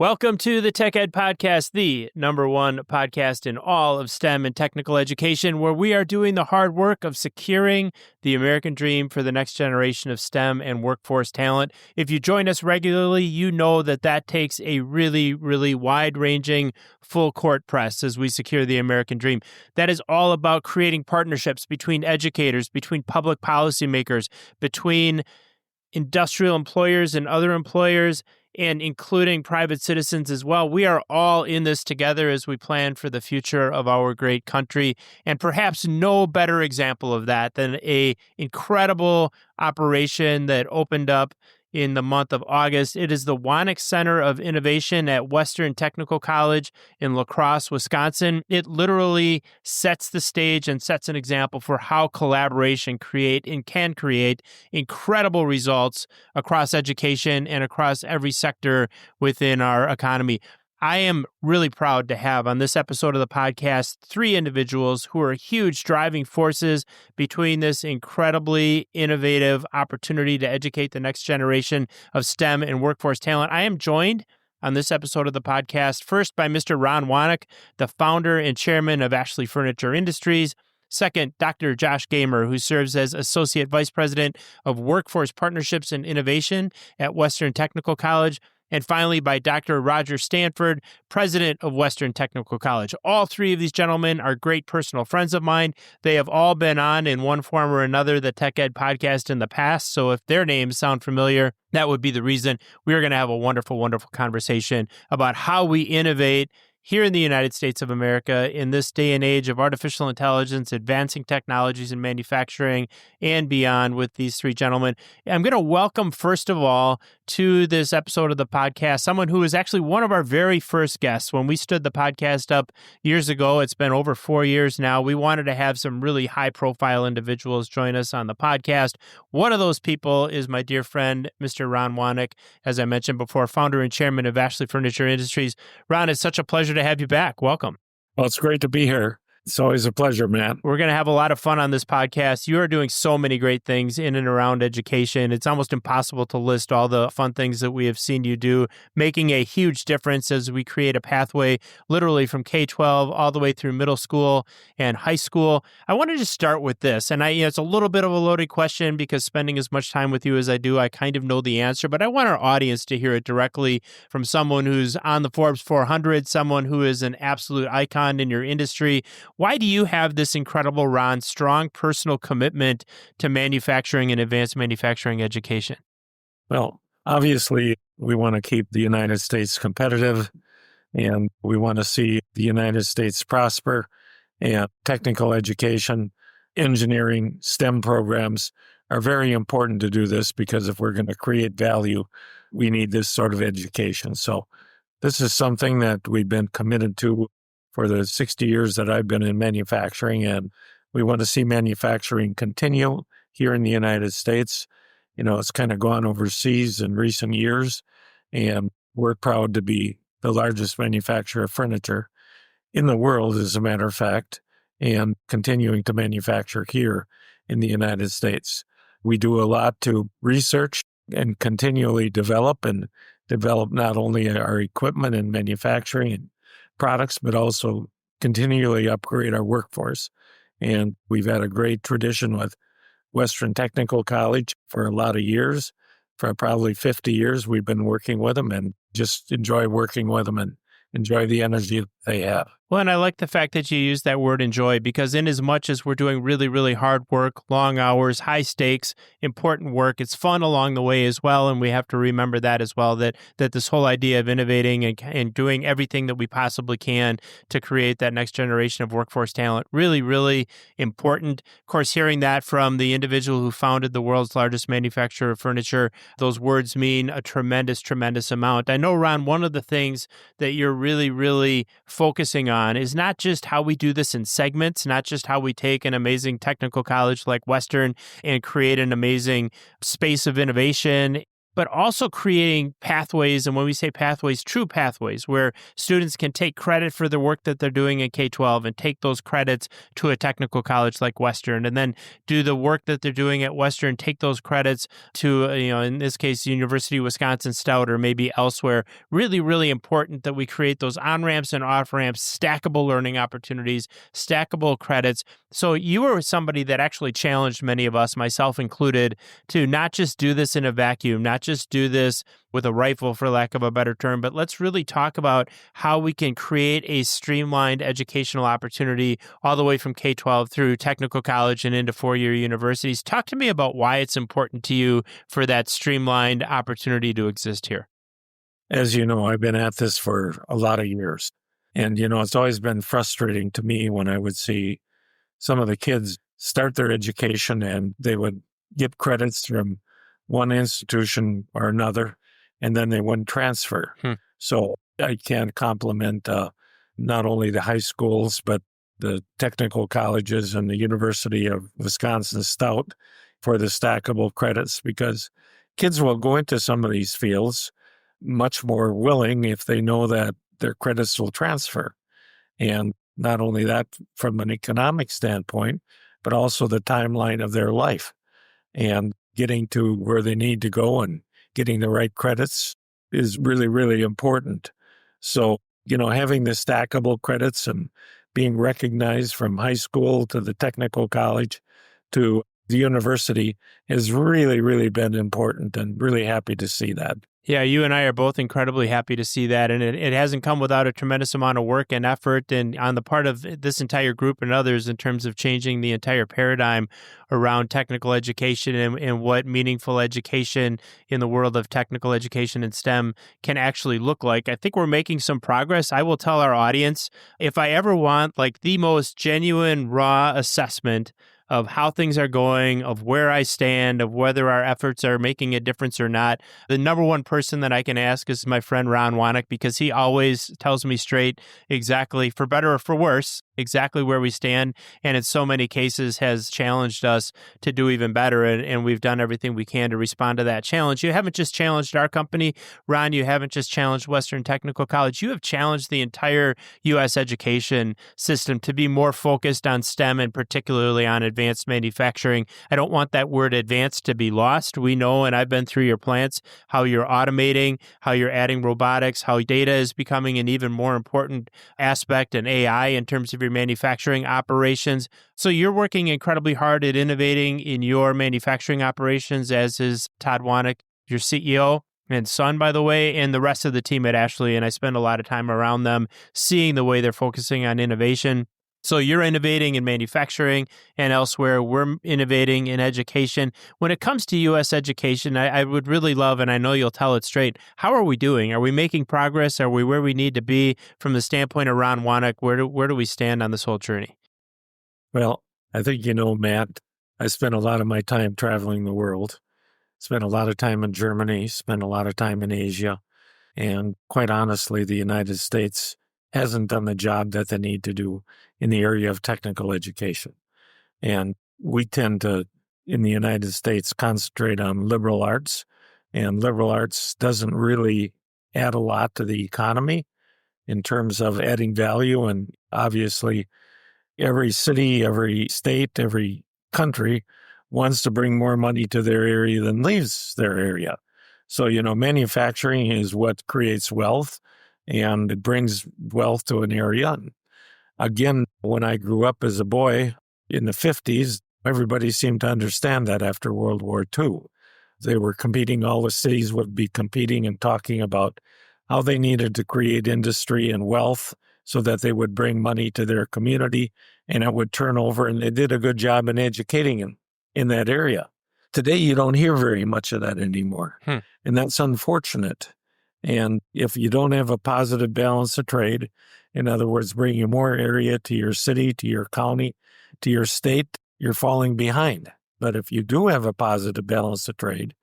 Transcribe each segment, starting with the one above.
Welcome to the Tech Ed Podcast, the number one podcast in all of STEM and technical education, where we are doing the hard work of securing the American dream for the next generation of STEM and workforce talent. If you join us regularly, you know that takes a really, really wide-ranging full court press as we secure the American dream. That is all about creating partnerships between educators, between public policymakers, between industrial employers and other employers, and including private citizens as well. We are all in this together as we plan for the future of our great country. And perhaps no better example of that than an incredible operation that opened up in the month of August. It is the Wanek Center of Innovation at Western Technical College in La Crosse, Wisconsin. It literally sets the stage and sets an example for how collaboration can create incredible results across education and across every sector within our economy. I am really proud to have on this episode of the podcast three individuals who are huge driving forces between this incredibly innovative opportunity to educate the next generation of STEM and workforce talent. I am joined on this episode of the podcast first by Mr. Ron Wanek, the founder and chairman of Ashley Furniture Industries. Second, Dr. Josh Gamer, who serves as Associate Vice President of Workforce Partnerships and Innovation at Western Technical College. And finally, by Dr. Roger Stanford, president of Western Technical College. All three of these gentlemen are great personal friends of mine. They have all been on in one form or another the Tech Ed podcast in the past. So if their names sound familiar, that would be the reason. We are going to have a wonderful, wonderful conversation about how we innovate here in the United States of America in this day and age of artificial intelligence, advancing technologies in manufacturing, and beyond with these three gentlemen. I'm going to welcome, first of all, to this episode of the podcast, someone who is actually one of our very first guests. When we stood the podcast up years ago, it's been over 4 years now, we wanted to have some really high-profile individuals join us on the podcast. One of those people is my dear friend, Mr. Ron Wanek, as I mentioned before, founder and chairman of Ashley Furniture Industries. Ron, it's such a pleasure to have you back. Welcome. Well, it's great to be here. It's always a pleasure, Matt. We're going to have a lot of fun on this podcast. You are doing so many great things in and around education. It's almost impossible to list all the fun things that we have seen you do, making a huge difference as we create a pathway literally from K-12 all the way through middle school and high school. I wanted to start with this, and it's a little bit of a loaded question because spending as much time with you as I do, I kind of know the answer, but I want our audience to hear it directly from someone who's on the Forbes 400, someone who is an absolute icon in your industry. Why do you have this incredible, Ron, strong personal commitment to manufacturing and advanced manufacturing education? Well, obviously, we want to keep the United States competitive, and we want to see the United States prosper, and technical education, engineering, STEM programs are very important to do this because if we're going to create value, we need this sort of education. So this is something that we've been committed to for the 60 years that I've been in manufacturing, and we want to see manufacturing continue here in the United States. You know, it's kind of gone overseas in recent years, and we're proud to be the largest manufacturer of furniture in the world, as a matter of fact, and continuing to manufacture here in the United States. We do a lot to research and continually develop not only our equipment and manufacturing and products, but also continually upgrade our workforce. And we've had a great tradition with Western Technical College for a lot of years. For probably 50 years, we've been working with them and just enjoy working with them and enjoy the energy they have. Well, and I like the fact that you use that word enjoy, because in as much as we're doing really, really hard work, long hours, high stakes, important work, it's fun along the way as well. And we have to remember that as well, that this whole idea of innovating and doing everything that we possibly can to create that next generation of workforce talent, really, really important. Of course, hearing that from the individual who founded the world's largest manufacturer of furniture, those words mean a tremendous, tremendous amount. I know, Ron, one of the things that you're really, really focusing on is not just how we do this in segments, not just how we take an amazing technical college like Western and create an amazing space of innovation but also creating pathways. And when we say pathways, true pathways, where students can take credit for the work that they're doing in K-12 and take those credits to a technical college like Western, and then do the work that they're doing at Western, take those credits to, in this case, University of Wisconsin Stout or maybe elsewhere. Really, really important that we create those on-ramps and off-ramps, stackable learning opportunities, stackable credits. So you were somebody that actually challenged many of us, myself included, to not just do this in a vacuum, not just do this with a rifle, for lack of a better term, but let's really talk about how we can create a streamlined educational opportunity all the way from K-12 through technical college and into four-year universities. Talk to me about why it's important to you for that streamlined opportunity to exist here. As you know, I've been at this for a lot of years. And, it's always been frustrating to me when I would see some of the kids start their education and they would get credits from one institution or another, and then they wouldn't transfer. So I can compliment not only the high schools, but the technical colleges and the University of Wisconsin Stout for the stackable credits, because kids will go into some of these fields much more willing if they know that their credits will transfer. And not only that from an economic standpoint, but also the timeline of their life and getting to where they need to go and getting the right credits is really, really important. So, having the stackable credits and being recognized from high school to the technical college to the university has really, really been important, and really happy to see that. Yeah, you and I are both incredibly happy to see that. And it hasn't come without a tremendous amount of work and effort and on the part of this entire group and others in terms of changing the entire paradigm around technical education and what meaningful education in the world of technical education and STEM can actually look like. I think we're making some progress. I will tell our audience, if I ever want like the most genuine, raw assessment of how things are going, of where I stand, of whether our efforts are making a difference or not, the number one person that I can ask is my friend Ron Wanek, because he always tells me straight exactly, for better or for worse, exactly where we stand, and in so many cases has challenged us to do even better, and we've done everything we can to respond to that challenge. You haven't just challenged our company, Ron, you haven't just challenged Western Technical College, you have challenged the entire U.S. education system to be more focused on STEM and particularly on advanced manufacturing. I don't want that word advanced to be lost. We know, and I've been through your plants, how you're automating, how you're adding robotics, how data is becoming an even more important aspect, and AI in terms of your manufacturing operations. So you're working incredibly hard at innovating in your manufacturing operations, as is Todd Wanek, your CEO and son, by the way, and the rest of the team at Ashley. And I spend a lot of time around them, seeing the way they're focusing on innovation. So you're innovating in manufacturing and elsewhere. We're innovating in education. When it comes to U.S. education, I would really love, and I know you'll tell it straight, how are we doing? Are we making progress? Are we where we need to be from the standpoint of Ron Wanek? Where do we stand on this whole journey? Well, I think, Matt, I spent a lot of my time traveling the world, spent a lot of time in Germany, spent a lot of time in Asia, and quite honestly, the United States hasn't done the job that they need to do in the area of technical education. And we tend to, in the United States, concentrate on liberal arts, and liberal arts doesn't really add a lot to the economy in terms of adding value. And obviously, every city, every state, every country wants to bring more money to their area than leaves their area. So, manufacturing is what creates wealth, and it brings wealth to an area. Again, when I grew up as a boy in the 50s, everybody seemed to understand that after World War II. They were competing, all the cities would be competing and talking about how they needed to create industry and wealth so that they would bring money to their community and it would turn over, and they did a good job in educating them in that area. Today, you don't hear very much of that anymore, and that's unfortunate. And if you don't have a positive balance of trade, in other words, bringing more area to your city, to your county, to your state, you're falling behind. But if you do have a positive balance of trade,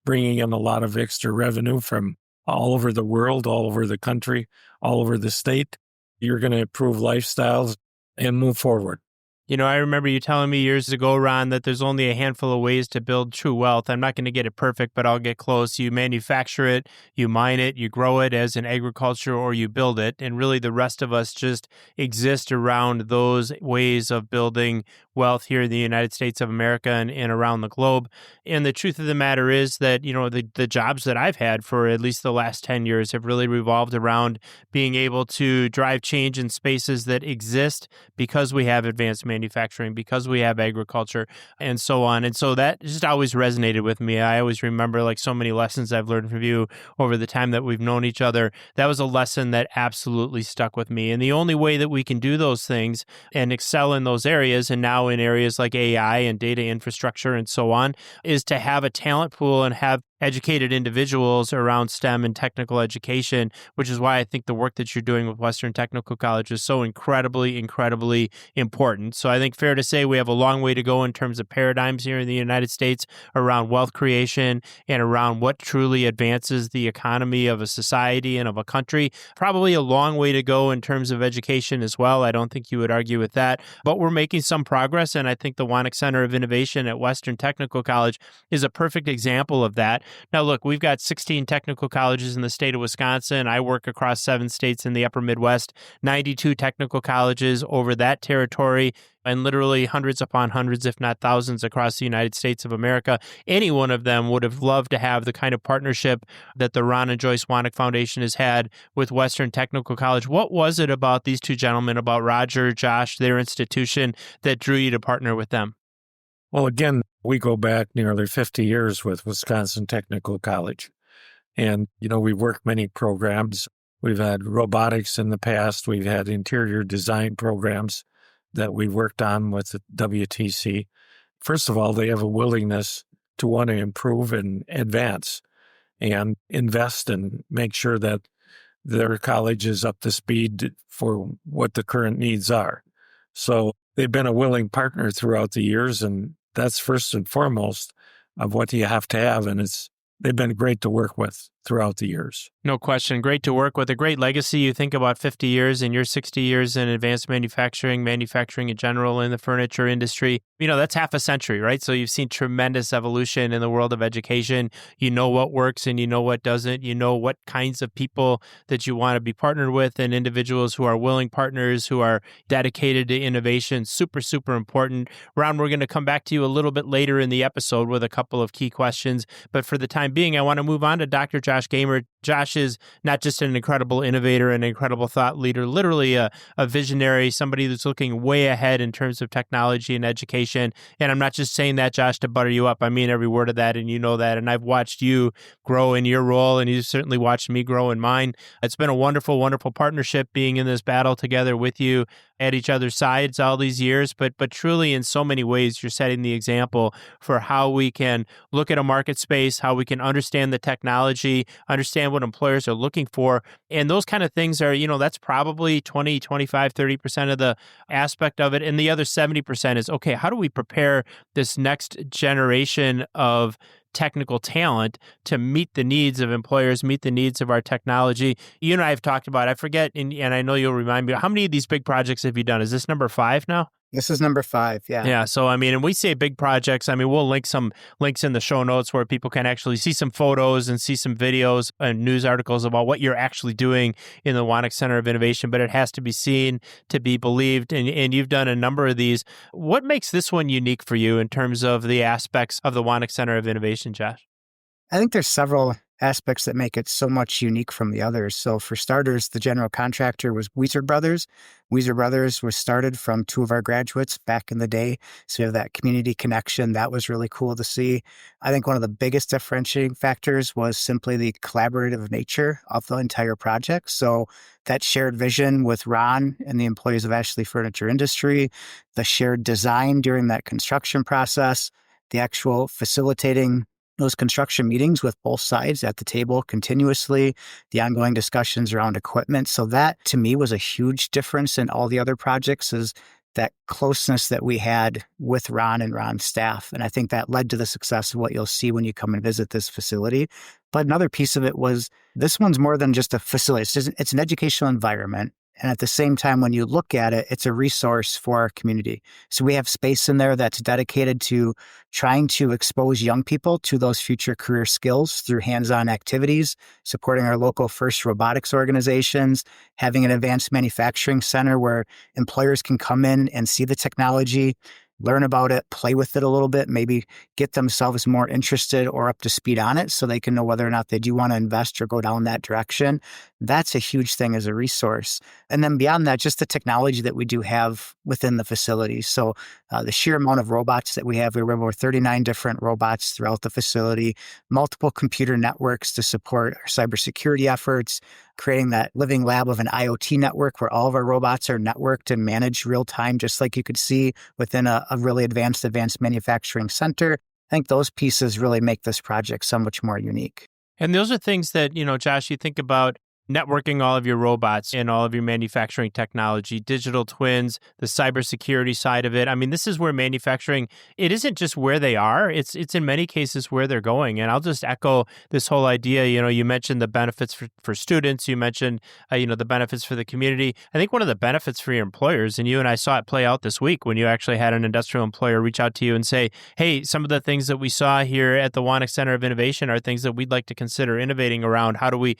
bringing in a lot of extra revenue from all over the world, all over the country, all over the state, you're going to improve lifestyles and move forward. I remember you telling me years ago, Ron, that there's only a handful of ways to build true wealth. I'm not going to get it perfect, but I'll get close. You manufacture it, you mine it, you grow it as in agriculture, or you build it. And really the rest of us just exist around those ways of building wealth here in the United States of America and around the globe. And the truth of the matter is that, the jobs that I've had for at least the last 10 years have really revolved around being able to drive change in spaces that exist because we have advanced manufacturing, because we have agriculture, and so on. And so that just always resonated with me. I always remember, like so many lessons I've learned from you over the time that we've known each other, that was a lesson that absolutely stuck with me. And the only way that we can do those things and excel in those areas, and now in areas like AI and data infrastructure and so on, is to have a talent pool and have educated individuals around STEM and technical education, which is why I think the work that you're doing with Western Technical College is so incredibly, incredibly important. So I think fair to say we have a long way to go in terms of paradigms here in the United States around wealth creation and around what truly advances the economy of a society and of a country. Probably a long way to go in terms of education as well. I don't think you would argue with that, but we're making some progress. And I think the Wanek Center of Innovation at Western Technical College is a perfect example of that. Now, look, we've got 16 technical colleges in the state of Wisconsin. I work across 7 states in the upper Midwest, 92 technical colleges over that territory, and literally hundreds upon hundreds, if not thousands, across the United States of America. Any one of them would have loved to have the kind of partnership that the Ron and Joyce Wanek Foundation has had with Western Technical College. What was it about these two gentlemen, about Roger, Josh, their institution, that drew you to partner with them? Well, again, we go back nearly 50 years with Wisconsin Technical College. And, we've worked many programs. We've had robotics in the past. We've had interior design programs that we've worked on with the WTC. First of all, they have a willingness to want to improve and advance and invest and make sure that their college is up to speed for what the current needs are. So they've been a willing partner throughout the years, and that's first and foremost of what you have to have. And they've been great to work with throughout the years. No question. Great to work with. A great legacy. You think about 50 years and your 60 years in advanced manufacturing in general, in the furniture industry. That's half a century, right? So you've seen tremendous evolution in the world of education. You know what works and you know what doesn't. You know what kinds of people that you want to be partnered with, and individuals who are willing partners, who are dedicated to innovation. Super, super important. Ron, we're going to come back to you a little bit later in the episode with a couple of key questions. But for the time being, I want to move on to Dr. Josh Gamer. Josh is not just an incredible innovator, an incredible thought leader, literally a visionary, somebody that's looking way ahead in terms of technology and education. And I'm not just saying that, Josh, to butter you up. I mean every word of that, and you know that. And I've watched you grow in your role, and you've certainly watched me grow in mine. It's been a wonderful, wonderful partnership being in this battle together with you at each other's sides all these years. But truly, in so many ways, you're setting the example for how we can look at a market space, how we can understand the technology, understand what employers are looking for. And those kind of things are, that's probably 20, 25, 30% of the aspect of it. And the other 70% is, okay, how do we prepare this next generation of technical talent to meet the needs of employers, meet the needs of our technology? You and I have talked about, I forget, and I know you'll remind me, how many of these big projects have you done? Is this number 5 now? This is number 5, yeah. Yeah, so and we say big projects. We'll link some links in the show notes where people can actually see some photos and see some videos and news articles about what you're actually doing in the Wanek Center of Innovation, but it has to be seen to be believed, and you've done a number of these. What makes this one unique for you in terms of the aspects of the Wanek Center of Innovation, Josh? I think there's several aspects that make it so much unique from the others. So for starters, the general contractor was Weiser Brothers. Weiser Brothers was started from 2 of our graduates back in the day. So we have that community connection. That was really cool to see. I think one of the biggest differentiating factors was simply the collaborative nature of the entire project. So that shared vision with Ron and the employees of Ashley Furniture Industry, the shared design during that construction process, the actual facilitating those construction meetings with both sides at the table continuously, the ongoing discussions around equipment. So that, to me, was a huge difference in all the other projects, is that closeness that we had with Ron and Ron's staff. And I think that led to the success of what you'll see when you come and visit this facility. But another piece of it was, this one's more than just a facility. It's an educational environment. And at the same time, when you look at it, it's a resource for our community. So we have space in there that's dedicated to trying to expose young people to those future career skills through hands-on activities, supporting our local FIRST robotics organizations, having an advanced manufacturing center where employers can come in and see the technology, learn about it, play with it a little bit, maybe get themselves more interested or up to speed on it so they can know whether or not they do want to invest or go down that direction. That's a huge thing as a resource. And then beyond that, just the technology that we do have within the facility. So the sheer amount of robots that we have 39 different robots throughout the facility, multiple computer networks to support our cybersecurity efforts, creating that living lab of an IoT network where all of our robots are networked and managed real time, just like you could see within a really advanced manufacturing center. I think those pieces really make this project so much more unique. And those are things that, Josh, you think about networking all of your robots and all of your manufacturing technology, digital twins, the cybersecurity side of it. I mean, this is where manufacturing, it isn't just where they are, it's in many cases where they're going. And I'll just echo this whole idea. You mentioned the benefits for students. You mentioned, the benefits for the community. I think one of the benefits for your employers, and you and I saw it play out this week when you actually had an industrial employer reach out to you and say, hey, some of the things that we saw here at the Wanek Center of Innovation are things that we'd like to consider innovating around. How do we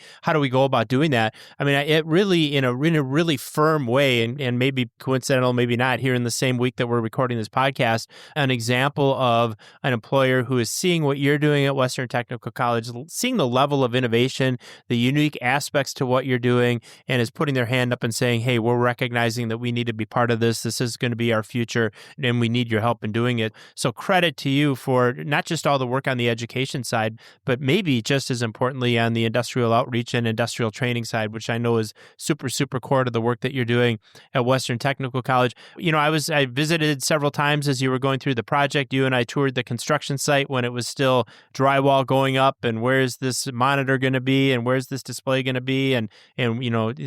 go about doing that? I mean, it really, in a really firm way, and maybe coincidental, maybe not, here in the same week that we're recording this podcast, an example of an employer who is seeing what you're doing at Western Technical College, seeing the level of innovation, the unique aspects to what you're doing, and is putting their hand up and saying, hey, we're recognizing that we need to be part of this. This is going to be our future, and we need your help in doing it. So credit to you for not just all the work on the education side, but maybe just as importantly on the industrial outreach and industrial training side, which I know is super, super core to the work that you're doing at Western Technical College. I visited several times as you were going through the project. You and I toured the construction site when it was still drywall going up, and where's this monitor going to be, and where's this display going to be, and a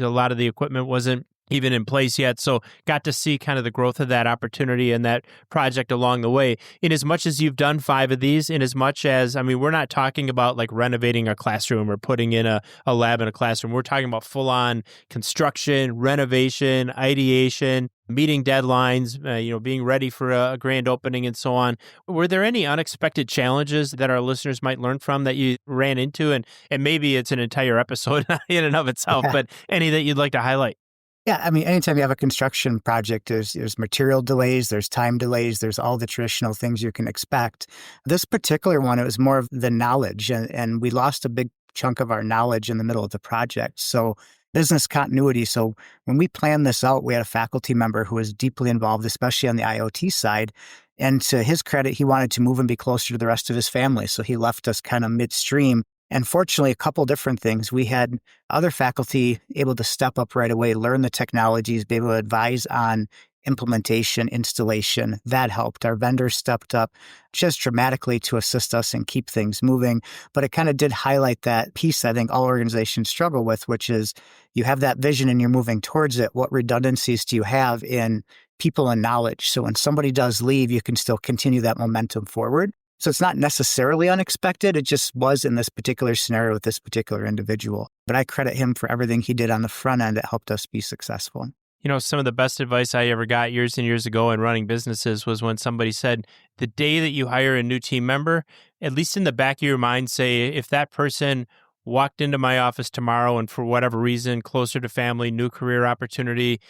lot of the equipment wasn't even in place yet. So got to see kind of the growth of that opportunity and that project along the way. In as much as you've done 5 of these, in as much as, we're not talking about like renovating a classroom or putting in a lab in a classroom. We're talking about full-on construction, renovation, ideation, meeting deadlines, being ready for a grand opening and so on. Were there any unexpected challenges that our listeners might learn from that you ran into? And maybe it's an entire episode in and of itself, but any that you'd like to highlight? Yeah, anytime you have a construction project, there's material delays, there's time delays, there's all the traditional things you can expect. This particular one, it was more of the knowledge, and we lost a big chunk of our knowledge in the middle of the project. So business continuity. So when we planned this out, we had a faculty member who was deeply involved, especially on the IoT side. And to his credit, he wanted to move and be closer to the rest of his family. So he left us kind of midstream. And fortunately, a couple different things. We had other faculty able to step up right away, learn the technologies, be able to advise on implementation, installation. That helped. Our vendors stepped up just dramatically to assist us and keep things moving. But it kind of did highlight that piece I think all organizations struggle with, which is you have that vision and you're moving towards it. What redundancies do you have in people and knowledge? So when somebody does leave, you can still continue that momentum forward. So it's not necessarily unexpected. It just was in this particular scenario with this particular individual. But I credit him for everything he did on the front end that helped us be successful. Some of the best advice I ever got years and years ago in running businesses was when somebody said, the day that you hire a new team member, at least in the back of your mind, say, if that person walked into my office tomorrow and for whatever reason, closer to family, new career opportunity,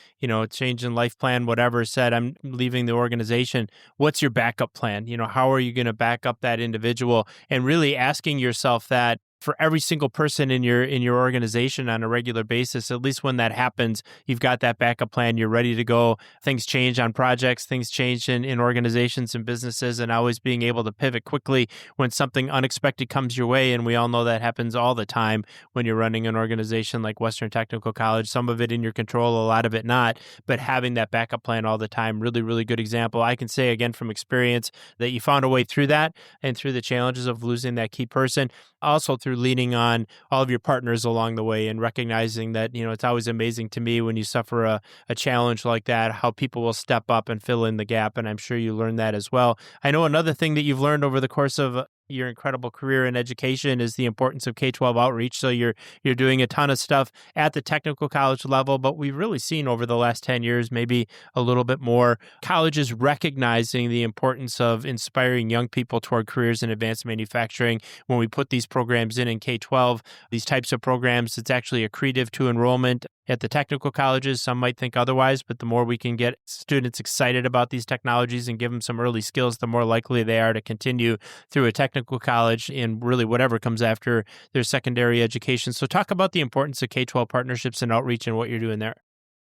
change in life plan, whatever, said, I'm leaving the organization, what's your backup plan? How are you going to back up that individual? And really asking yourself that for every single person in your organization on a regular basis. At least when that happens, you've got that backup plan. You're ready to go. Things change on projects. Things change in organizations and businesses, and always being able to pivot quickly when something unexpected comes your way. And we all know that happens all the time when you're running an organization like Western Technical College. Some of it in your control, a lot of it not. But having that backup plan all the time, really, really good example. I can say again from experience that you found a way through that and through the challenges of losing that key person. Also through leaning on all of your partners along the way and recognizing that, it's always amazing to me when you suffer a challenge like that, how people will step up and fill in the gap. And I'm sure you learned that as well. I know another thing that you've learned over the course of your incredible career in education is the importance of K-12 outreach. So you're doing a ton of stuff at the technical college level, but we've really seen over the last 10 years, maybe a little bit more, colleges recognizing the importance of inspiring young people toward careers in advanced manufacturing. When we put these programs in K-12, these types of programs, it's actually accretive to enrollment at the technical colleges. Some might think otherwise, but the more we can get students excited about these technologies and give them some early skills, the more likely they are to continue through a technical college in really whatever comes after their secondary education. So talk about the importance of K-12 partnerships and outreach and what you're doing there.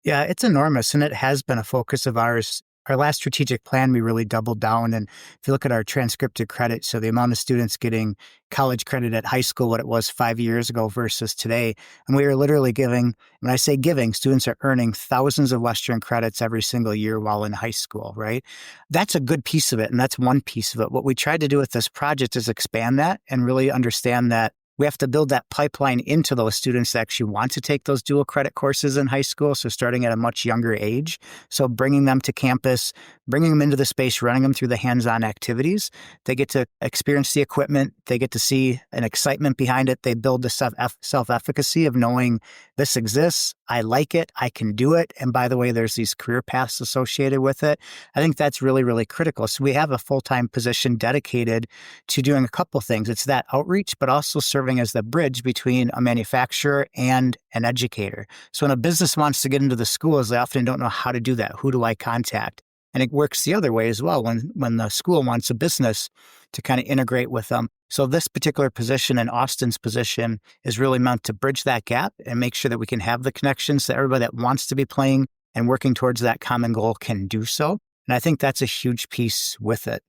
Yeah, it's enormous, and it has been a focus of ours. Our last strategic plan, we really doubled down. And if you look at our transcripted credit, so the amount of students getting college credit at high school, what it was 5 years ago versus today, and we are literally giving, when I say giving, students are earning thousands of Western credits every single year while in high school, right? That's a good piece of it, and that's one piece of it. What we tried to do with this project is expand that and really understand that we have to build that pipeline into those students that actually want to take those dual credit courses in high school. So starting at a much younger age. So bringing them to campus, bringing them into the space, running them through the hands-on activities. They get to experience the equipment. They get to see an excitement behind it. They build the self-efficacy of knowing this exists. I like it. I can do it. And by the way, there's these career paths associated with it. I think that's really, really critical. So we have a full-time position dedicated to doing a couple things. It's that outreach, but also serving as the bridge between a manufacturer and an educator. So when a business wants to get into the schools, they often don't know how to do that. Who do I contact? And it works the other way as well when the school wants a business to kind of integrate with them. So this particular position and Austin's position is really meant to bridge that gap and make sure that we can have the connections that everybody that wants to be playing and working towards that common goal can do so. And I think that's a huge piece with it.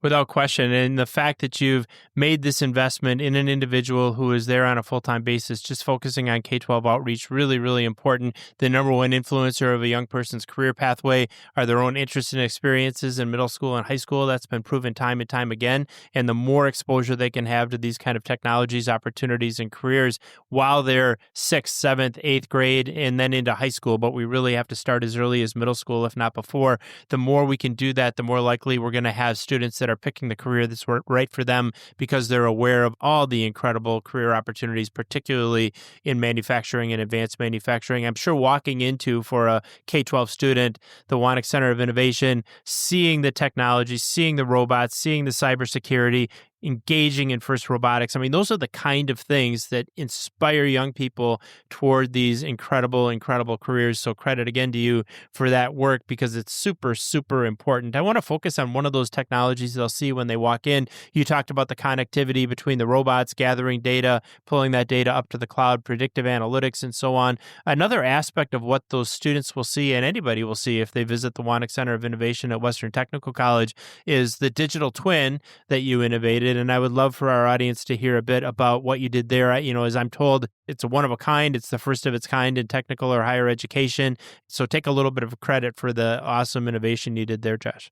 Without question. And the fact that you've made this investment in an individual who is there on a full-time basis, just focusing on K-12 outreach, really, really important. The number one influencer of a young person's career pathway are their own interests and experiences in middle school and high school. That's been proven time and time again. And the more exposure they can have to these kind of technologies, opportunities, and careers while they're 6th, 7th, 8th grade, and then into high school. But we really have to start as early as middle school, if not before. The more we can do that, the more likely we're going to have students that are picking the career that's right for them because they're aware of all the incredible career opportunities, particularly in manufacturing and advanced manufacturing. I'm sure walking into, for a K-12 student, the Wanek Center of Innovation, seeing the technology, seeing the robots, seeing the cybersecurity, engaging in FIRST Robotics. I mean, those are the kind of things that inspire young people toward these incredible, incredible careers. So credit again to you for that work because it's super, super important. I want to focus on one of those technologies they'll see when they walk in. You talked about the connectivity between the robots, gathering data, pulling that data up to the cloud, predictive analytics, and so on. Another aspect of what those students will see, and anybody will see if they visit the Wanek Center of Innovation at Western Technical College, is the digital twin that you innovated. And I would love for our audience to hear a bit about what you did there. As I'm told, it's a one of a kind. It's the first of its kind in technical or higher education. So take a little bit of credit for the awesome innovation you did there, Josh.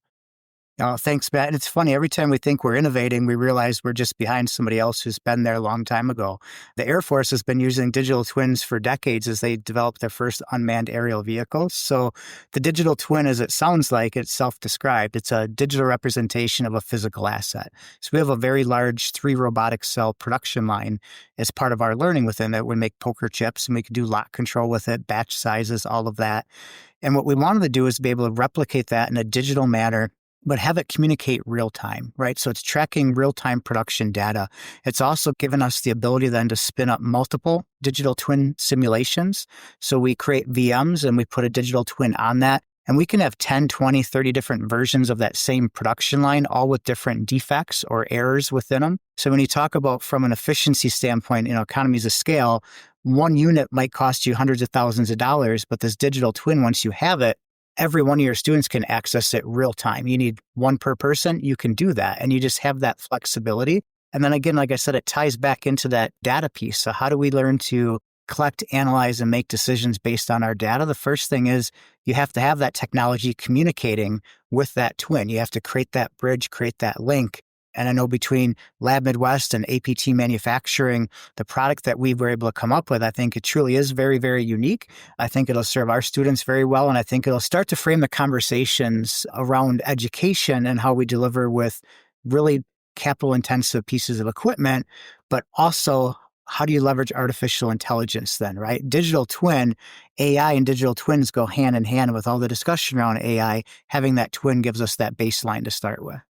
Oh, thanks, Matt. And it's funny, every time we think we're innovating, we realize we're just behind somebody else who's been there a long time ago. The Air Force has been using digital twins for decades as they developed their first unmanned aerial vehicles. So the digital twin, as it sounds like, it's self-described. It's a digital representation of a physical asset. So we have a very large 3 robotic cell production line as part of our learning within it. We make poker chips and we can do lot control with it, batch sizes, all of that. And what we wanted to do is be able to replicate that in a digital manner, but have it communicate real time, right? So it's tracking real-time production data. It's also given us the ability then to spin up multiple digital twin simulations. So we create VMs and we put a digital twin on that. And we can have 10, 20, 30 different versions of that same production line, all with different defects or errors within them. So when you talk about from an efficiency standpoint, economies of scale, one unit might cost you hundreds of thousands of dollars, but this digital twin, once you have it, every one of your students can access it real time. You need one per person, you can do that. And you just have that flexibility. And then again, like I said, it ties back into that data piece. So how do we learn to collect, analyze, and make decisions based on our data? The first thing is you have to have that technology communicating with that twin. You have to create that bridge, create that link. And I know between Lab Midwest and APT Manufacturing, the product that we were able to come up with, I think it truly is very, very unique. I think it'll serve our students very well. And I think it'll start to frame the conversations around education and how we deliver with really capital intensive pieces of equipment, but also how do you leverage artificial intelligence then, right? Digital twin, AI and digital twins go hand in hand with all the discussion around AI. Having that twin gives us that baseline to start with.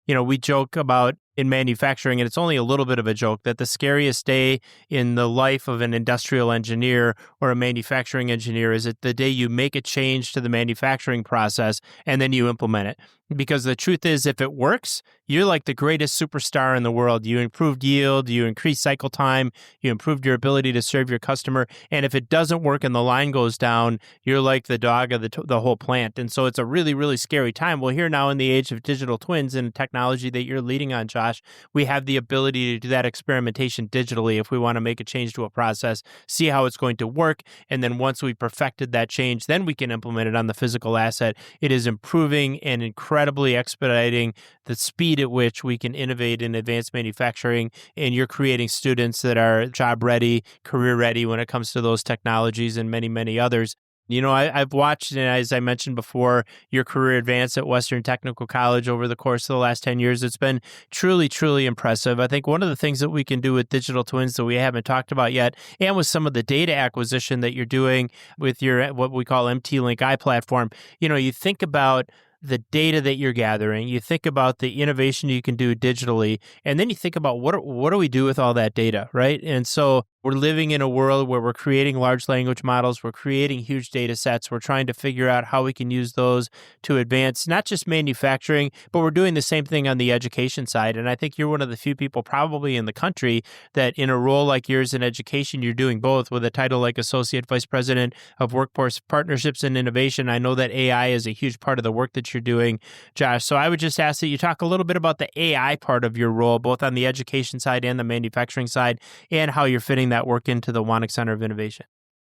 We joke about in manufacturing, and it's only a little bit of a joke, that the scariest day in the life of an industrial engineer or a manufacturing engineer is the day you make a change to the manufacturing process and then you implement it. Because the truth is, if it works, you're like the greatest superstar in the world. You improved yield, you increased cycle time, you improved your ability to serve your customer. And if it doesn't work and the line goes down, you're like the dog of the whole plant. And so it's a really, really scary time. Well, here now in the age of digital twins and technology that you're leading on, Josh, we have the ability to do that experimentation digitally if we want to make a change to a process, see how it's going to work. And then once we've perfected that change, then we can implement it on the physical asset. It is improving and incredibly expediting the speed at which we can innovate in advanced manufacturing. And you're creating students that are job ready, career ready when it comes to those technologies and many, many others. I've watched, and as I mentioned before, your career advance at Western Technical College over the course of the last 10 years. It's been truly, truly impressive. I think one of the things that we can do with digital twins that we haven't talked about yet, and with some of the data acquisition that you're doing with your what we call MT-Link I platform, you think about the data that you're gathering, you think about the innovation you can do digitally, and then you think about what do we do with all that data, right? And so we're living in a world where we're creating large language models, we're creating huge data sets, we're trying to figure out how we can use those to advance not just manufacturing, but we're doing the same thing on the education side. And I think you're one of the few people probably in the country that in a role like yours in education, you're doing both with a title like Associate Vice President of Workforce Partnerships and Innovation. I know that AI is a huge part of the work that you're doing, Josh. So I would just ask that you talk a little bit about the AI part of your role, both on the education side and the manufacturing side, and how you're fitting that work into the Wanek Center of Innovation.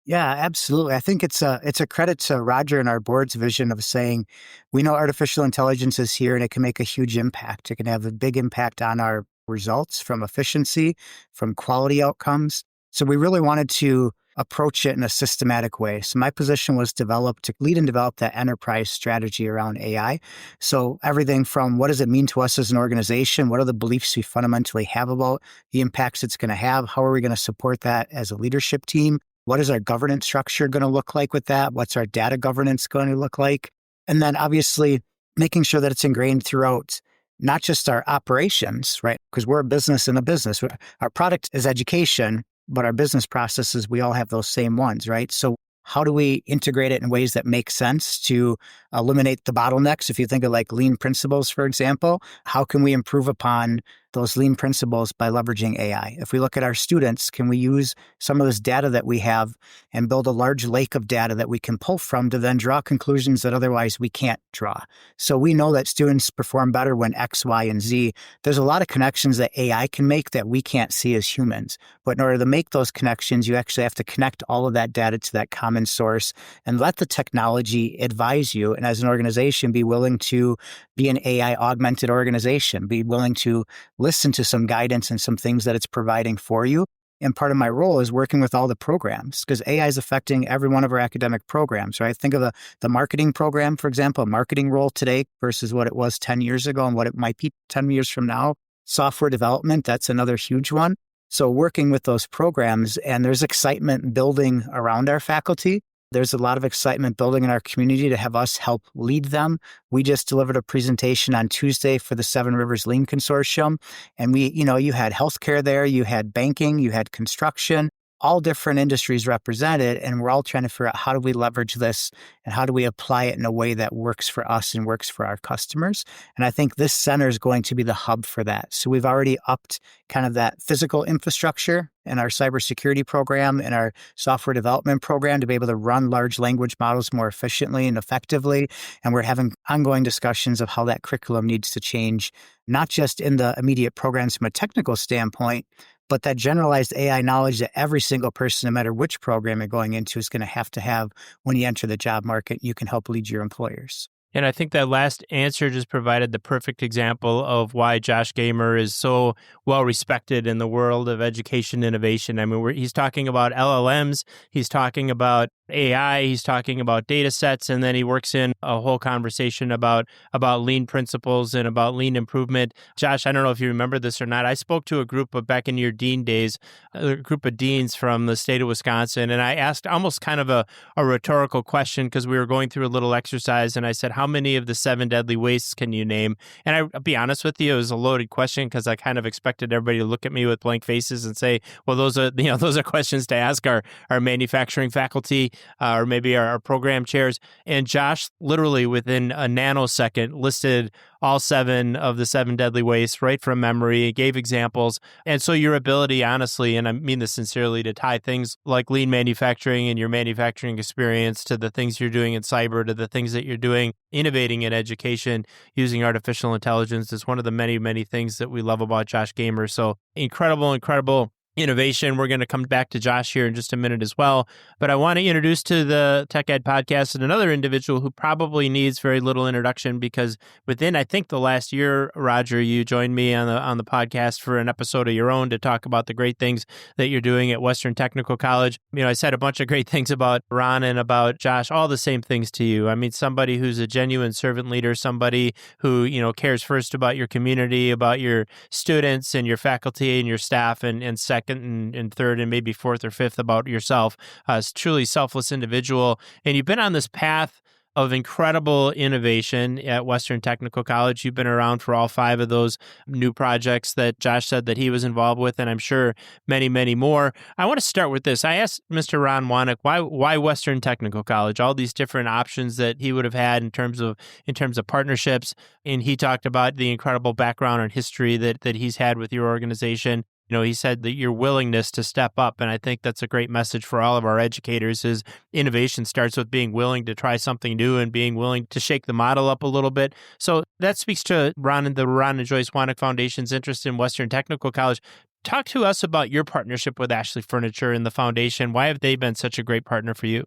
Yeah, absolutely. I think it's a credit to Roger and our board's vision of saying, we know artificial intelligence is here and it can make a huge impact. It can have a big impact on our results from efficiency, from quality outcomes. So we really wanted to approach it in a systematic way. So my position was to lead and develop that enterprise strategy around AI. So everything from what does it mean to us as an organization? What are the beliefs we fundamentally have about the impacts it's going to have? How are we going to support that as a leadership team? What is our governance structure going to look like with that? What's our data governance going to look like? And then obviously making sure that it's ingrained throughout not just our operations, right? Because we're a business in a business. Our product is education, but our business processes, we all have those same ones, right? So how do we integrate it in ways that make sense to eliminate the bottlenecks? If you think of like lean principles, for example, how can we improve upon those lean principles by leveraging AI? If we look at our students, can we use some of this data that we have and build a large lake of data that we can pull from to then draw conclusions that otherwise we can't draw? So we know that students perform better when X, Y, and Z. There's a lot of connections that AI can make that we can't see as humans. But in order to make those connections, you actually have to connect all of that data to that common source and let the technology advise you. And as an organization, be willing to be an AI augmented organization, be willing to listen to some guidance and some things that it's providing for you. And part of my role is working with all the programs because AI is affecting every one of our academic programs, right? Think of the marketing program, for example, a marketing role today versus what it was 10 years ago and what it might be 10 years from now. Software development, that's another huge one. So working with those programs, and there's excitement building around our faculty. There's a lot of excitement building in our community to have us help lead them. We just delivered a presentation on Tuesday for the Seven Rivers Lean Consortium. And you had healthcare there, you had banking, you had construction, all different industries represented. And we're all trying to figure out how do we leverage this and how do we apply it in a way that works for us and works for our customers. And I think this center is going to be the hub for that. So we've already upped kind of that physical infrastructure in our cybersecurity program and our software development program to be able to run large language models more efficiently and effectively. And we're having ongoing discussions of how that curriculum needs to change, not just in the immediate programs from a technical standpoint, but that generalized AI knowledge that every single person, no matter which program you're going into, is going to have when you enter the job market. You can help lead your employers. And I think that last answer just provided the perfect example of why Josh Gamer is so well respected in the world of education innovation. I mean, he's talking about LLMs, he's talking about AI, he's talking about data sets, and then he works in a whole conversation about lean principles and about lean improvement. Josh, I don't know if you remember this or not. I spoke to a group of, back in your dean days, a group of deans from the state of Wisconsin, and I asked almost kind of a rhetorical question because we were going through a little exercise, and I said, how many of the 7 deadly wastes can you name? And I'll be honest with you, it was a loaded question because I kind of expected everybody to look at me with blank faces and say, well, those are questions to ask our manufacturing faculty or maybe our program chairs. And Josh literally within a nanosecond listed all 7 of the 7 deadly wastes right from memory, gave examples. And so your ability, honestly, and I mean this sincerely, to tie things like lean manufacturing and your manufacturing experience to the things you're doing in cyber, to the things that you're doing innovating in education using artificial intelligence is one of the many, many things that we love about Josh Gamer. So incredible innovation. We're going to come back to Josh here in just a minute as well. But I want to introduce to the Tech Ed podcast and another individual who probably needs very little introduction because within, I think, the last year, Roger, you joined me on the podcast for an episode of your own to talk about the great things that you're doing at Western Technical College. You know, I said a bunch of great things about Ron and about Josh, all the same things to you. I mean, somebody who's a genuine servant leader, somebody who, you know, cares first about your community, about your students and your faculty and your staff, and second and third and maybe fourth or fifth about yourself. Truly selfless individual. And you've been on this path of incredible innovation at Western Technical College. You've been around for all 5 of those new projects that Josh said that he was involved with, and I'm sure many, many more. I want to start with this. I asked Mr. Ron Wanek, why Western Technical College? All these different options that he would have had in terms of partnerships, and he talked about the incredible background and history that he's had with your organization. You know, he said that your willingness to step up, and I think that's a great message for all of our educators, is innovation starts with being willing to try something new and being willing to shake the model up a little bit. So that speaks to Ron and the Ron and Joyce Wanek Foundation's interest in Western Technical College. Talk to us about your partnership with Ashley Furniture and the foundation. Why have they been such a great partner for you?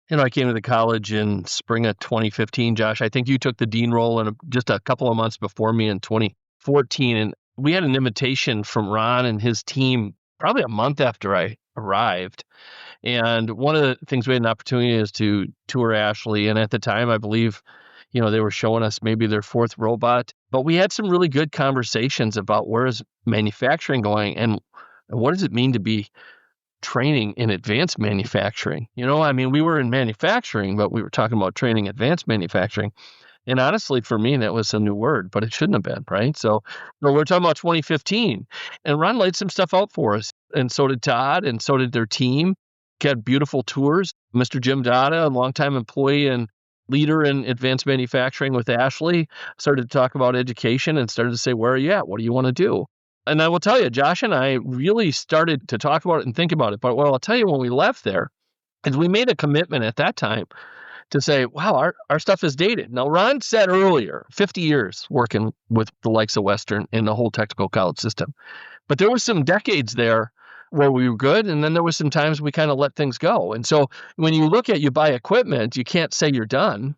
You know, I came to the college in spring of 2015, Josh. I think you took the dean role in just a couple of months before me in 2014, and we had an invitation from Ron and his team probably a month after I arrived. And one of the things we had an opportunity is to tour Ashley. And at the time, I believe, you know, they were showing us maybe their 4th robot. But we had some really good conversations about where is manufacturing going and what does it mean to be training in advanced manufacturing. You know, I mean, we were in manufacturing, but we were talking about training advanced manufacturing. And honestly, for me, that was a new word, but it shouldn't have been, right? So we're talking about 2015, and Ron laid some stuff out for us, and so did Todd, and so did their team. Got beautiful tours. Mr. Jim Dada, a longtime employee and leader in advanced manufacturing with Ashley, started to talk about education and started to say, where are you at? What do you want to do? And I will tell you, Josh and I really started to talk about it and think about it. But what I'll tell you when we left there is we made a commitment at that time to say, wow, our stuff is dated. Now, Ron said earlier, 50 years working with the likes of Western in the whole technical college system. But there was some decades there where we were good, and then there was some times we kind of let things go. And so when you look at, you buy equipment, you can't say you're done.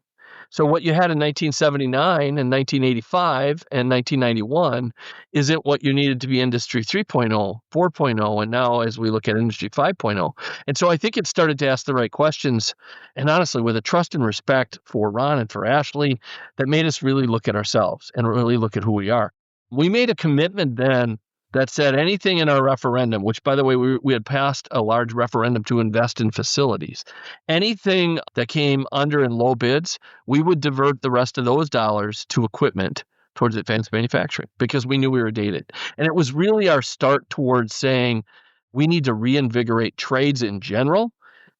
So what you had in 1979 and 1985 and 1991 isn't what you needed to be Industry 3.0, 4.0, and now as we look at Industry 5.0. And so I think it started to ask the right questions, and honestly, with a trust and respect for Ron and for Ashley, that made us really look at ourselves and really look at who we are. We made a commitment then that said anything in our referendum, which, by the way, we had passed a large referendum to invest in facilities. Anything that came under in low bids, we would divert the rest of those dollars to equipment towards advanced manufacturing because we knew we were dated. And it was really our start towards saying we need to reinvigorate trades in general,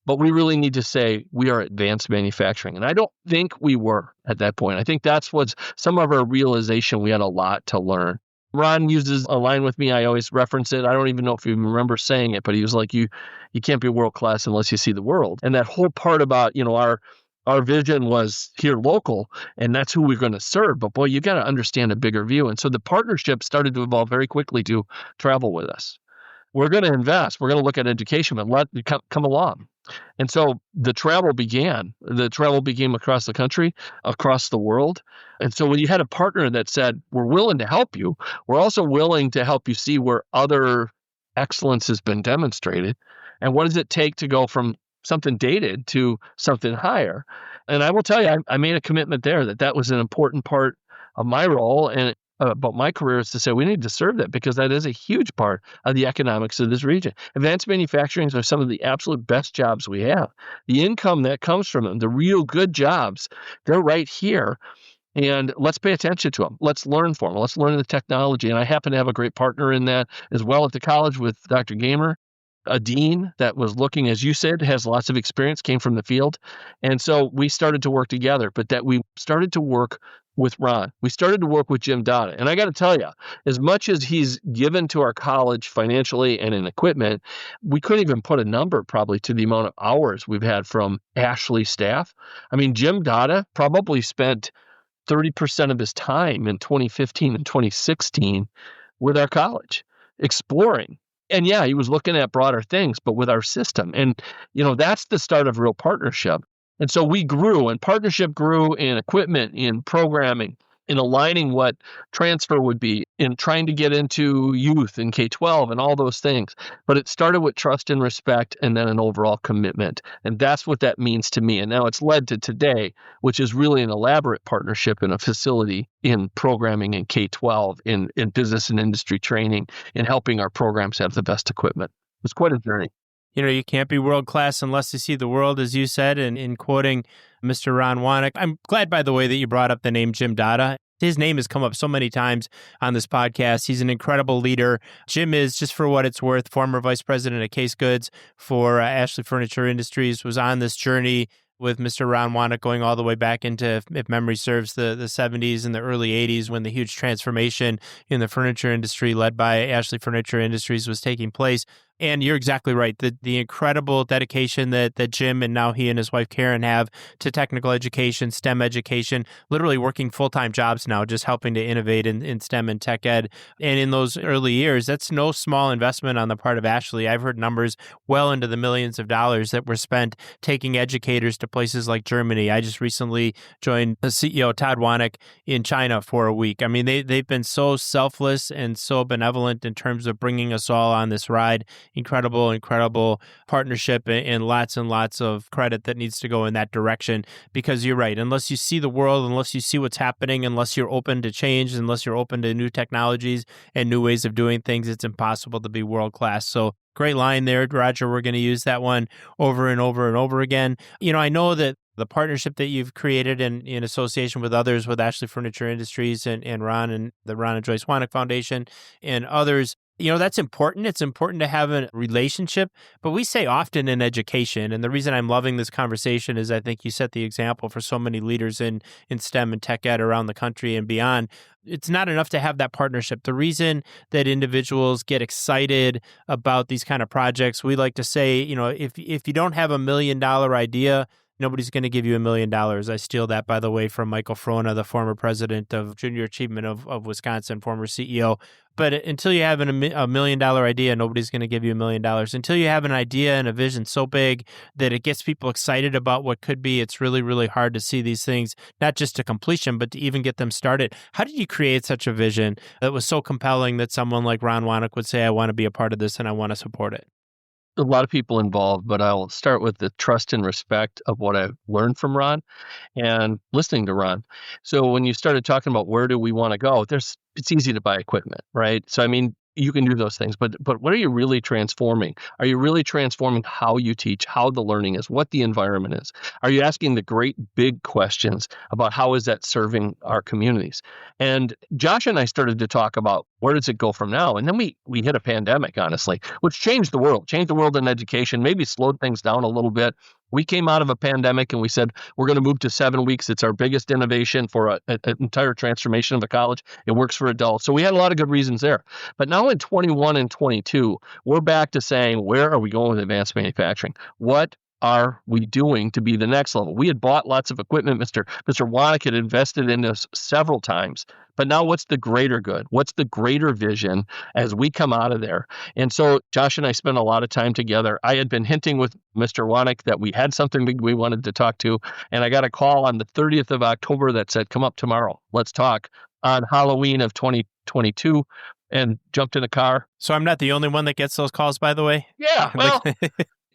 but we really need to say we are advanced manufacturing. And I don't think we were at that point. I think that's what's some of our realization. We had a lot to learn. Ron uses a line with me. I always reference it. I don't even know if you remember saying it, but he was like, you can't be world class unless you see the world. And that whole part about, you know, our vision was here local, and that's who we're going to serve. But boy, you got to understand a bigger view. And so the partnership started to evolve very quickly to travel with us. we're going to invest. We're going to look at education, but let it come along. And so the travel began. The travel became across the country, across the world. And so when you had a partner that said, we're willing to help you, we're also willing to help you see where other excellence has been demonstrated. And what does it take to go from something dated to something higher? And I will tell you, I made a commitment there that was an important part of my role and about my career is to say we need to serve that because that is a huge part of the economics of this region. Advanced manufacturing are some of the absolute best jobs we have. The income that comes from them, the real good jobs, they're right here. And let's pay attention to them. Let's learn from them. Let's learn the technology. And I happen to have a great partner in that as well at the college with Dr. Gamer, a dean that was looking, as you said, has lots of experience, came from the field. And so we started to work together, but that we started to work with Ron. We started to work with Jim Dada. And I got to tell you, as much as he's given to our college financially and in equipment, we couldn't even put a number probably to the amount of hours we've had from Ashley staff. I mean, Jim Dada probably spent 30% of his time in 2015 and 2016 with our college, exploring. And yeah, he was looking at broader things, but with our system. And, that's the start of real partnership. And so we grew, and partnership grew in equipment, in programming, in aligning what transfer would be, in trying to get into youth and K-12 and all those things. But it started with trust and respect and then an overall commitment. And that's what that means to me. And now it's led to today, which is really an elaborate partnership in a facility in programming in K-12, in business and industry training, in helping our programs have the best equipment. It's quite a journey. You can't be world-class unless you see the world, as you said, and in quoting Mr. Ron Wanek. I'm glad, by the way, that you brought up the name Jim Dada. His name has come up so many times on this podcast. He's an incredible leader. Jim is, just for what it's worth, former vice president of case goods for Ashley Furniture Industries, was on this journey with Mr. Ron Wanek going all the way back into, if memory serves, the 70s and the early 80s when the huge transformation in the furniture industry led by Ashley Furniture Industries was taking place. And you're exactly right. The incredible dedication that Jim and now he and his wife Karen have to technical education, STEM education, literally working full-time jobs now, just helping to innovate in STEM and tech ed. And in those early years, that's no small investment on the part of Ashley. I've heard numbers well into the millions of dollars that were spent taking educators to places like Germany. I just recently joined the CEO, Todd Wanek, in China for a week. I mean, they've been so selfless and so benevolent in terms of bringing us all on this ride. Incredible partnership and lots of credit that needs to go in that direction because you're right. Unless you see the world, unless you see what's happening, unless you're open to change, unless you're open to new technologies and new ways of doing things, it's impossible to be world-class. So great line there, Roger. We're going to use that one over and over and over again. I know that the partnership that you've created in association with others, with Ashley Furniture Industries and Ron and the Ron and Joyce Wanek Foundation and others, that's important. It's important to have a relationship, but we say often in education, and the reason I'm loving this conversation is I think you set the example for so many leaders in STEM and tech ed around the country and beyond. It's not enough to have that partnership. The reason that individuals get excited about these kind of projects, we like to say, if you don't have $1 million idea, nobody's going to give you $1 million. I steal that, by the way, from Michael Frona, the former president of Junior Achievement of Wisconsin, former CEO. But until you have $1 million idea, nobody's going to give you $1 million. Until you have an idea and a vision so big that it gets people excited about what could be, it's really, really hard to see these things, not just to completion, but to even get them started. How did you create such a vision that was so compelling that someone like Ron Wanek would say, I want to be a part of this and I want to support it? A lot of people involved, but I'll start with the trust and respect of what I've learned from Ron and listening to Ron. So when you started talking about where do we want to go, it's easy to buy equipment, right? So, I mean, you can do those things, but what are you really transforming? Are you really transforming how you teach, how the learning is, what the environment is? Are you asking the great big questions about how is that serving our communities? And Josh and I started to talk about where does it go from now? And then we hit a pandemic, honestly, which changed the world in education, maybe slowed things down a little bit. We came out of a pandemic and we said, we're going to move to 7 weeks. It's our biggest innovation for an entire transformation of a college. It works for adults. So we had a lot of good reasons there. But now in 21 and 22, we're back to saying, where are we going with advanced manufacturing? What are we doing to be the next level? We had bought lots of equipment. Mr. Wanek had invested in us several times. But now what's the greater good? What's the greater vision as we come out of there? And so Josh and I spent a lot of time together. I had been hinting with Mr. Wanek that we had something we wanted to talk to. And I got a call on the 30th of October that said, come up tomorrow. Let's talk on Halloween of 2022. And jumped in a car. So I'm not the only one that gets those calls, by the way? Yeah, well,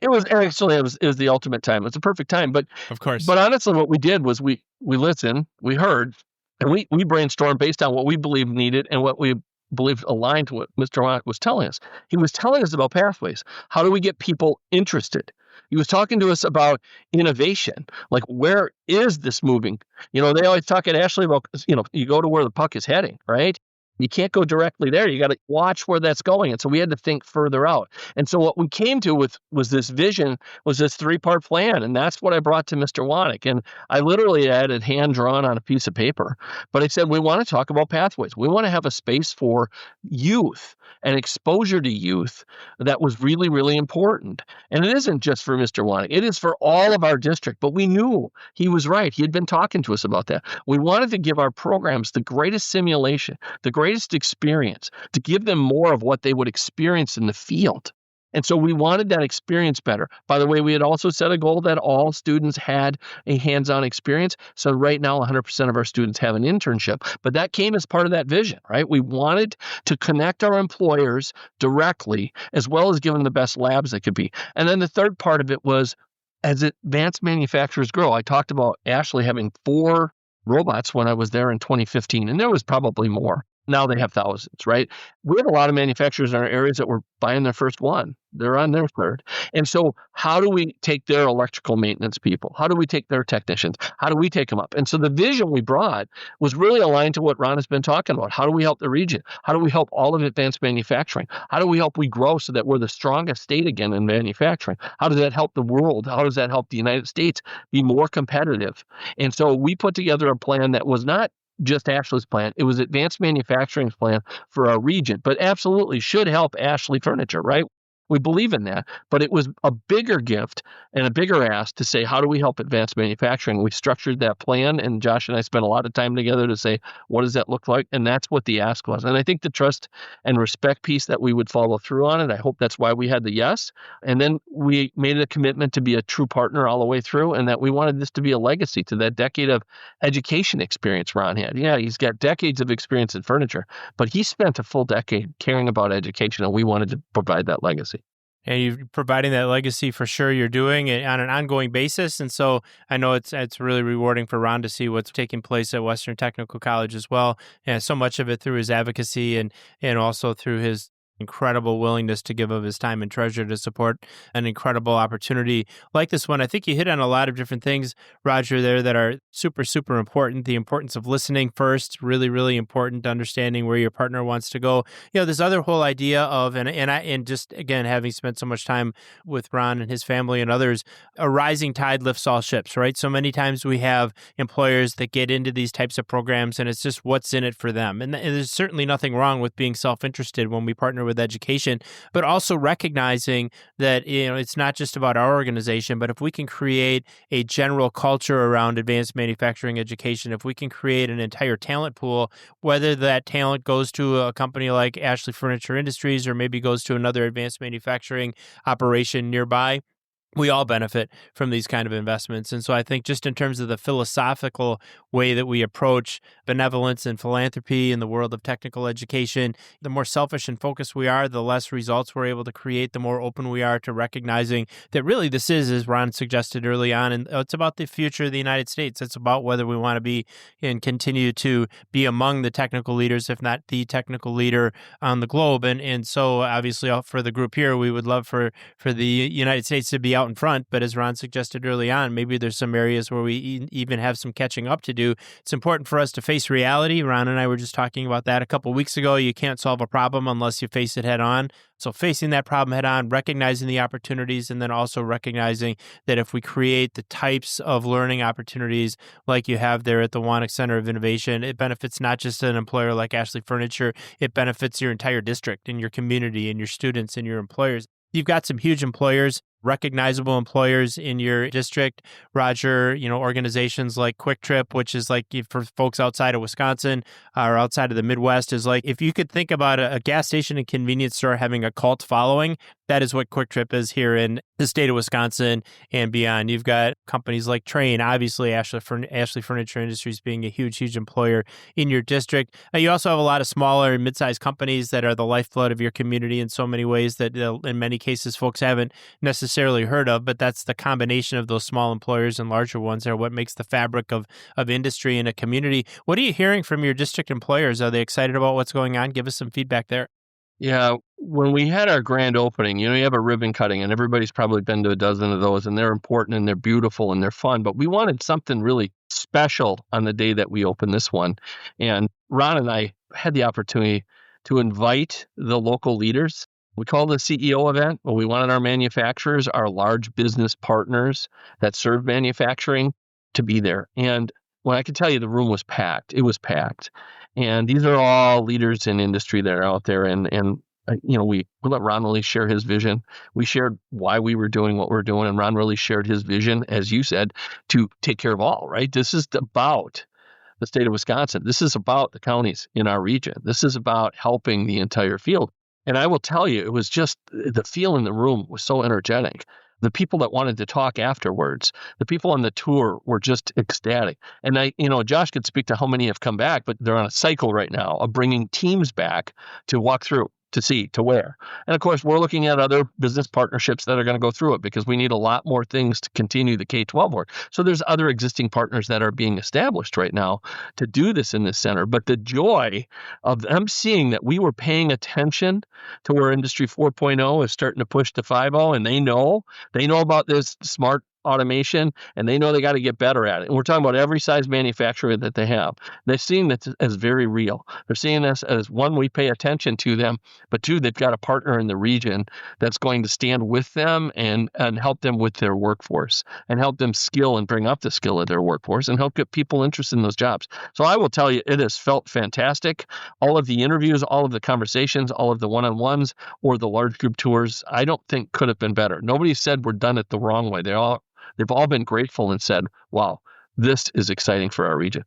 it was the ultimate time. It was a perfect time. But of course. But honestly, what we did was we listened, we heard, and we brainstormed based on what we believed needed and what we believed aligned to what Mr. Wanek was telling us. He was telling us about pathways. How do we get people interested? He was talking to us about innovation. Like, where is this moving? They always talk at Ashley about, you go to where the puck is heading, right? You can't go directly there. You got to watch where that's going. And so we had to think further out. And so what we came to was this vision, was this 3-part plan. And that's what I brought to Mr. Wanek. And I literally had it hand drawn on a piece of paper. But I said, we want to talk about pathways. We want to have a space for youth and exposure to youth that was really, really important. And it isn't just for Mr. Wanek. It is for all of our district. But we knew he was right. He had been talking to us about that. We wanted to give our programs the greatest simulation, the greatest experience, to give them more of what they would experience in the field. And so we wanted that experience better. By the way, we had also set a goal that all students had a hands-on experience. So right now, 100% of our students have an internship. But that came as part of that vision, right? We wanted to connect our employers directly, as well as give them the best labs they could be. And then the third part of it was, as advanced manufacturers grow, I talked about Ashley having 4 robots when I was there in 2015, and there was probably more. Now they have thousands, right? We have a lot of manufacturers in our areas that were buying their first one. They're on their third. And so how do we take their electrical maintenance people? How do we take their technicians? How do we take them up? And so the vision we brought was really aligned to what Ron has been talking about. How do we help the region? How do we help all of advanced manufacturing? How do we help we grow so that we're the strongest state again in manufacturing? How does that help the world? How does that help the United States be more competitive? And so we put together a plan that was not just Ashley's plan. It was advanced manufacturing's plan for our region, but absolutely should help Ashley Furniture, right? We believe in that, but it was a bigger gift and a bigger ask to say, how do we help advanced manufacturing? We structured that plan, and Josh and I spent a lot of time together to say, what does that look like? And that's what the ask was. And I think the trust and respect piece that we would follow through on it, I hope that's why we had the yes. And then we made a commitment to be a true partner all the way through, and that we wanted this to be a legacy to that decade of education experience Ron had. Yeah, he's got decades of experience in furniture, but he spent a full decade caring about education, and we wanted to provide that legacy. And you're providing that legacy for sure. You're doing it on an ongoing basis. And so I know it's really rewarding for Ron to see what's taking place at Western Technical College as well. And so much of it through his advocacy and also through his incredible willingness to give of his time and treasure to support an incredible opportunity like this one. I think you hit on a lot of different things, Roger, there that are super, super important. The importance of listening first, really, really important, understanding where your partner wants to go. This other whole idea of, and just again, having spent so much time with Ron and his family and others, a rising tide lifts all ships, right? So many times we have employers that get into these types of programs and it's just what's in it for them. And there's certainly nothing wrong with being self-interested when we partner with education, but also recognizing that it's not just about our organization, but if we can create a general culture around advanced manufacturing education, if we can create an entire talent pool, whether that talent goes to a company like Ashley Furniture Industries or maybe goes to another advanced manufacturing operation nearby, we all benefit from these kind of investments. And so I think just in terms of the philosophical way that we approach benevolence and philanthropy in the world of technical education, the more selfish and focused we are, the less results we're able to create, the more open we are to recognizing that really this is, as Ron suggested early on, and it's about the future of the United States. It's about whether we want to be and continue to be among the technical leaders, if not the technical leader on the globe. And so obviously for the group here, we would love for the United States to be out in front, but as Ron suggested early on, maybe there's some areas where we even have some catching up to do. It's important for us to face reality. Ron and I were just talking about that a couple of weeks ago. You can't solve a problem unless you face it head on. So facing that problem head on, recognizing the opportunities, and then also recognizing that if we create the types of learning opportunities like you have there at the Wanek Center of Innovation, it benefits not just an employer like Ashley Furniture, it benefits your entire district and your community and your students and your employers. You've got some huge employers recognizable employers in your district, Roger, organizations like Quick Trip, which is like for folks outside of Wisconsin or outside of the Midwest, is like if you could think about a gas station and convenience store having a cult following, that is what Quick Trip is here in the state of Wisconsin and beyond. You've got companies like Train, obviously Ashley Furniture Industries being a huge, huge employer in your district. You also have a lot of smaller and mid-sized companies that are the lifeblood of your community in so many ways that in many cases folks haven't necessarily heard of, but that's the combination of those small employers and larger ones are what makes the fabric of industry in a community. What are you hearing from your district employers? Are they excited about what's going on? Give us some feedback there. Yeah, when we had our grand opening, you have a ribbon cutting, and everybody's probably been to a dozen of those, and they're important and they're beautiful and they're fun, but we wanted something really special on the day that we opened this one. And Ron and I had the opportunity to invite the local leaders. We called it a CEO event, but we wanted our manufacturers, our large business partners that serve manufacturing to be there. And when I can tell you the room was packed, it was packed. And these are all leaders in industry that are out there. And we let Ron really share his vision. We shared why we were doing what we're doing. And Ron really shared his vision, as you said, to take care of all, right? This is about the state of Wisconsin. This is about the counties in our region. This is about helping the entire field. And I will tell you, it was just the feel in the room was so energetic. The people that wanted to talk afterwards, the people on the tour were just ecstatic. And Josh could speak to how many have come back, but they're on a cycle right now of bringing teams back to walk through, to see, to wear. And of course, we're looking at other business partnerships that are going to go through it because we need a lot more things to continue the K-12 work. So there's other existing partners that are being established right now to do this in this center. But the joy of them seeing that we were paying attention to where Industry 4.0 is starting to push to 5.0, and they know about this smart automation, and they know they got to get better at it. And we're talking about every size manufacturer that they have. They're seeing this as very real. They're seeing this as, one, we pay attention to them, but two, they've got a partner in the region that's going to stand with them and help them with their workforce and help them skill and bring up the skill of their workforce and help get people interested in those jobs. So I will tell you, it has felt fantastic. All of the interviews, all of the conversations, all of the one-on-ones or the large group tours, I don't think could have been better. Nobody said we're done it the wrong way. They've all been grateful and said, wow, this is exciting for our region.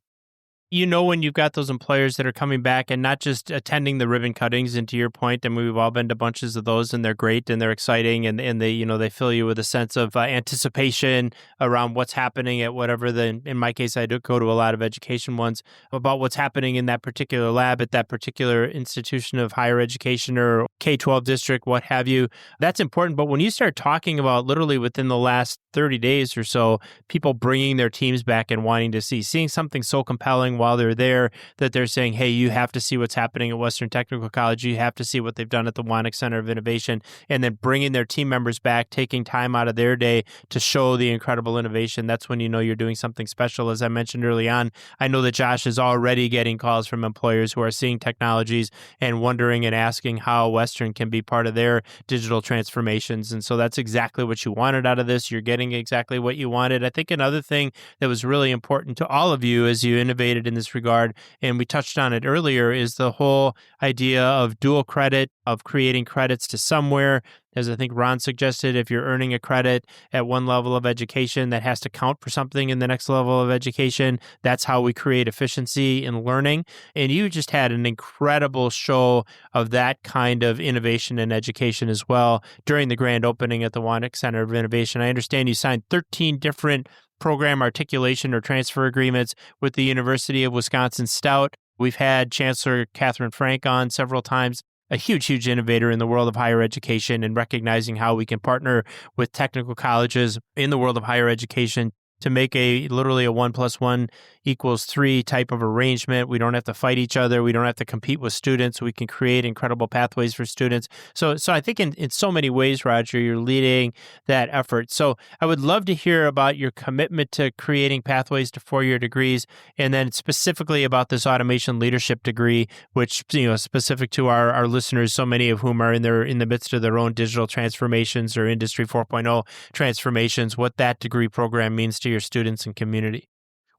When you've got those employers that are coming back and not just attending the ribbon cuttings, and to your point, and we've all been to bunches of those, and they're great and they're exciting, and they they fill you with a sense of anticipation around what's happening at whatever in my case, I do go to a lot of education ones about what's happening in that particular lab at that particular institution of higher education or K-12 district, what have you. That's important. But when you start talking about literally within the last 30 days or so, people bringing their teams back and wanting to seeing something so compelling while they're there that they're saying, hey, you have to see what's happening at Western Technical College. You have to see what they've done at the Wanek Center of Innovation, and then bringing their team members back, taking time out of their day to show the incredible innovation. That's when you're doing something special. As I mentioned early on, I know that Josh is already getting calls from employers who are seeing technologies and wondering and asking how Western can be part of their digital transformations. And so that's exactly what you wanted out of this. You're getting exactly what you wanted. I think another thing that was really important to all of you as you innovated in this regard, and we touched on it earlier, is the whole idea of dual credit, of creating credits to somewhere. As I think Ron suggested, if you're earning a credit at one level of education, that has to count for something in the next level of education. That's how we create efficiency in learning. And you just had an incredible show of that kind of innovation in education as well during the grand opening at the Wanek Center of Innovation. I understand you signed 13 different program articulation or transfer agreements with the University of Wisconsin-Stout. We've had Chancellor Catherine Frank on several times, a huge, huge innovator in the world of higher education and recognizing how we can partner with technical colleges in the world of higher education to make literally a 1 + 1 = 3 type of arrangement. We don't have to fight each other. We don't have to compete with students. We can create incredible pathways for students. So I think in so many ways, Roger, you're leading that effort. So I would love to hear about your commitment to creating pathways to 4-year degrees, and then specifically about this automation leadership degree, which specific to our listeners, so many of whom are in the midst of their own digital transformations or Industry 4.0 transformations, what that degree program means to your students and community.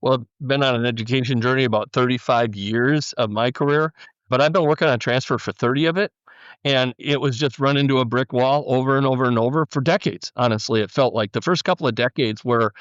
Well, I've been on an education journey about 35 years of my career, but I've been working on transfer for 30 of it. And it was just run into a brick wall over and over and over for decades. Honestly, it felt like the first couple of decades where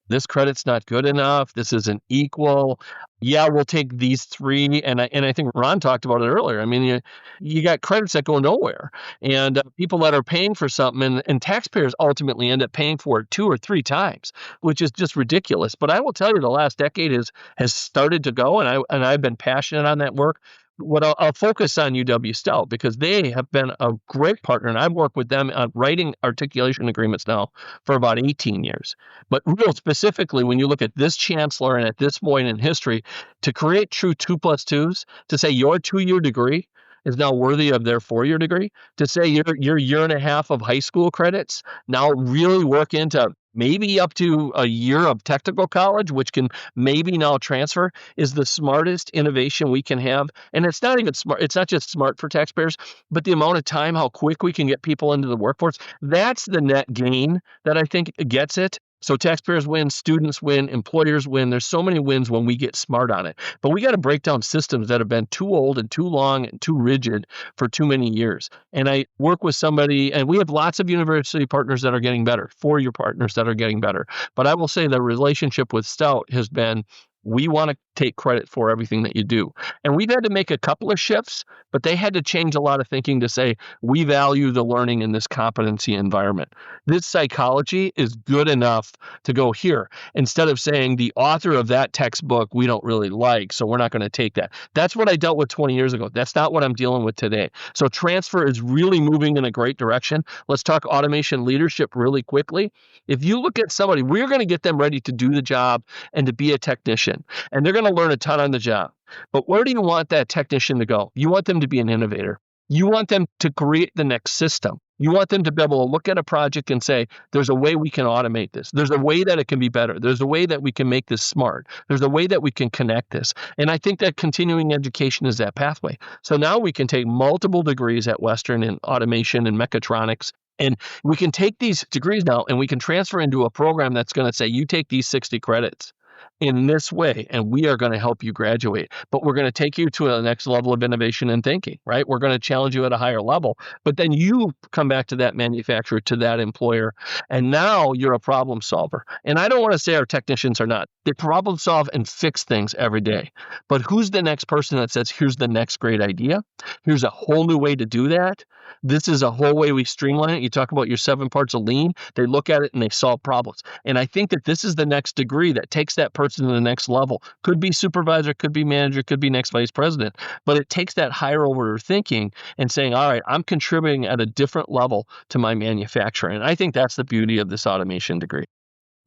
this credit's not good enough. This isn't equal. Yeah, we'll take these three. And I think Ron talked about it earlier. I mean, you got credits that go nowhere, and people that are paying for something, and taxpayers ultimately end up paying for it 2 or 3 times, which is just ridiculous. But I will tell you, the last decade has started to go, and I've been passionate on that work. What I'll focus on UW Stout, because they have been a great partner, and I've worked with them on writing articulation agreements now for about 18 years. But real specifically, when you look at this chancellor and at this point in history, to create true 2+2s, to say your 2-year degree is now worthy of their 4-year degree, to say your year and a half of high school credits now really work into maybe up to a year of technical college, which can maybe now transfer, is the smartest innovation we can have. And it's not even smart. It's not just smart for taxpayers, but the amount of time, how quick we can get people into the workforce. That's the net gain that I think gets it. So taxpayers win, students win, employers win. There's so many wins when we get smart on it. But we got to break down systems that have been too old and too long and too rigid for too many years. And I work with somebody, and we have lots of university partners that are getting better, 4-year partners that are getting better. But I will say the relationship with Stout has been, we want to take credit for everything that you do. And we've had to make a couple of shifts, but they had to change a lot of thinking to say, we value the learning in this competency environment. This psychology is good enough to go here, instead of saying the author of that textbook we don't really like, so we're not going to take that. That's what I dealt with 20 years ago. That's not what I'm dealing with today. So transfer is really moving in a great direction. Let's talk automation leadership really quickly. If you look at somebody, we're going to get them ready to do the job and to be a technician. And they're going to learn a ton on the job. But where do you want that technician to go? You want them to be an innovator. You want them to create the next system. You want them to be able to look at a project and say, there's a way we can automate this. There's a way that it can be better. There's a way that we can make this smart. There's a way that we can connect this. And I think that continuing education is that pathway. So now we can take multiple degrees at Western in automation and mechatronics. And we can take these degrees now and we can transfer into a program that's going to say, you take these 60 credits in this way, and we are going to help you graduate. But we're going to take you to the next level of innovation and thinking, right? We're going to challenge you at a higher level. But then you come back to that manufacturer, to that employer, and now you're a problem solver. And I don't want to say our technicians are not. They problem solve and fix things every day. But who's the next person that says, here's the next great idea? Here's a whole new way to do that. This is a whole way we streamline it. You talk about your 7 parts of lean. They look at it and they solve problems. And I think that this is the next degree that takes that person to the next level. Could be supervisor, could be manager, could be next vice president. But it takes that higher order thinking and saying, all right, I'm contributing at a different level to my manufacturer. And I think that's the beauty of this automation degree.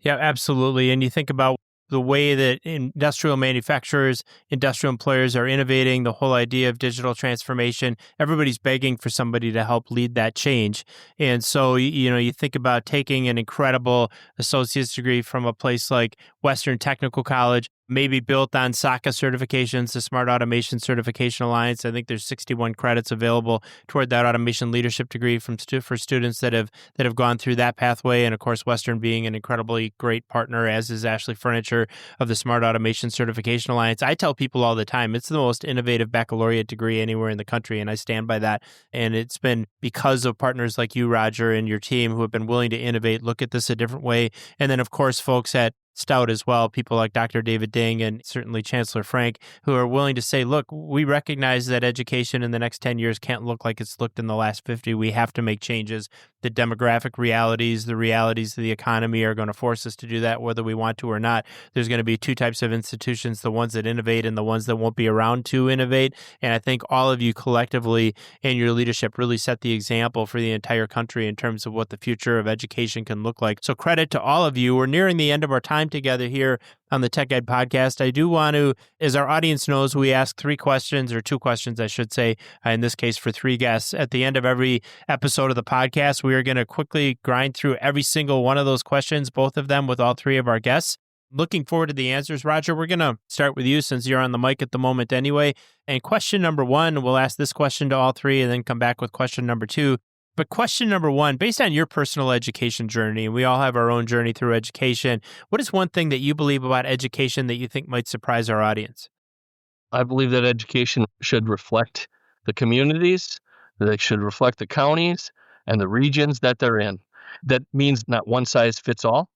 Yeah, absolutely. And you think about the way that industrial manufacturers, industrial employers are innovating, the whole idea of digital transformation, everybody's begging for somebody to help lead that change. And so, you think about taking an incredible associate's degree from a place like Western Technical College, maybe built on SACA certifications, the Smart Automation Certification Alliance. I think there's 61 credits available toward that automation leadership degree for students that have gone through that pathway. And of course, Western being an incredibly great partner, as is Ashley Furniture of the Smart Automation Certification Alliance. I tell people all the time, it's the most innovative baccalaureate degree anywhere in the country, and I stand by that. And it's been because of partners like you, Roger, and your team who have been willing to innovate, look at this a different way. And then, of course, folks at Stout as well, people like Dr. David Ding and certainly Chancellor Frank, who are willing to say, look, we recognize that education in the next 10 years can't look like it's looked in the last 50. We have to make changes. The demographic realities, the realities of the economy are going to force us to do that, whether we want to or not. There's going to be 2 types of institutions, the ones that innovate and the ones that won't be around to innovate. And I think all of you collectively in your leadership really set the example for the entire country in terms of what the future of education can look like. So credit to all of you. We're nearing the end of our time together here on the Tech Ed Podcast. I do want to, as our audience knows, we ask 3 questions, or 2 questions, I should say, in this case for 3 guests. At the end of every episode of the podcast, we are going to quickly grind through every single one of those questions, both of them with all 3 of our guests. Looking forward to the answers. Roger, we're going to start with you since you're on the mic at the moment anyway. And question number 1, we'll ask this question to all 3 and then come back with question number 2. But question number 1, based on your personal education journey, we all have our own journey through education, what is one thing that you believe about education that you think might surprise our audience? I believe that education should reflect the communities They should reflect the counties and the regions that they're in. That means not one size fits all.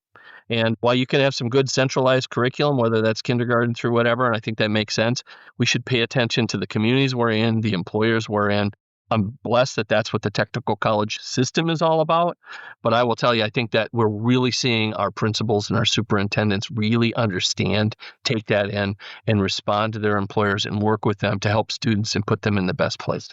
And while you can have some good centralized curriculum, whether that's kindergarten through whatever, and I think that makes sense, we should pay attention to the communities we're in, the employers we're in. I'm blessed that that's what the technical college system is all about. But I will tell you, I think that we're really seeing our principals and our superintendents really understand, take that in, and respond to their employers and work with them to help students and put them in the best place.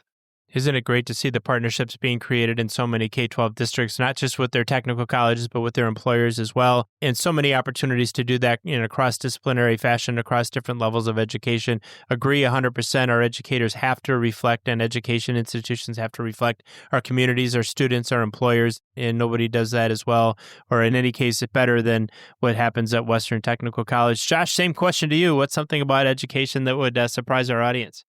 Isn't it great to see the partnerships being created in so many K-12 districts, not just with their technical colleges, but with their employers as well, and so many opportunities to do that in a cross-disciplinary fashion across different levels of education. Agree 100%. Our educators have to reflect, and education institutions have to reflect our communities, our students, our employers, and nobody does that as well, or in any case, better than what happens at Western Technical College. Josh, same question to you. What's something about education that would surprise our audience?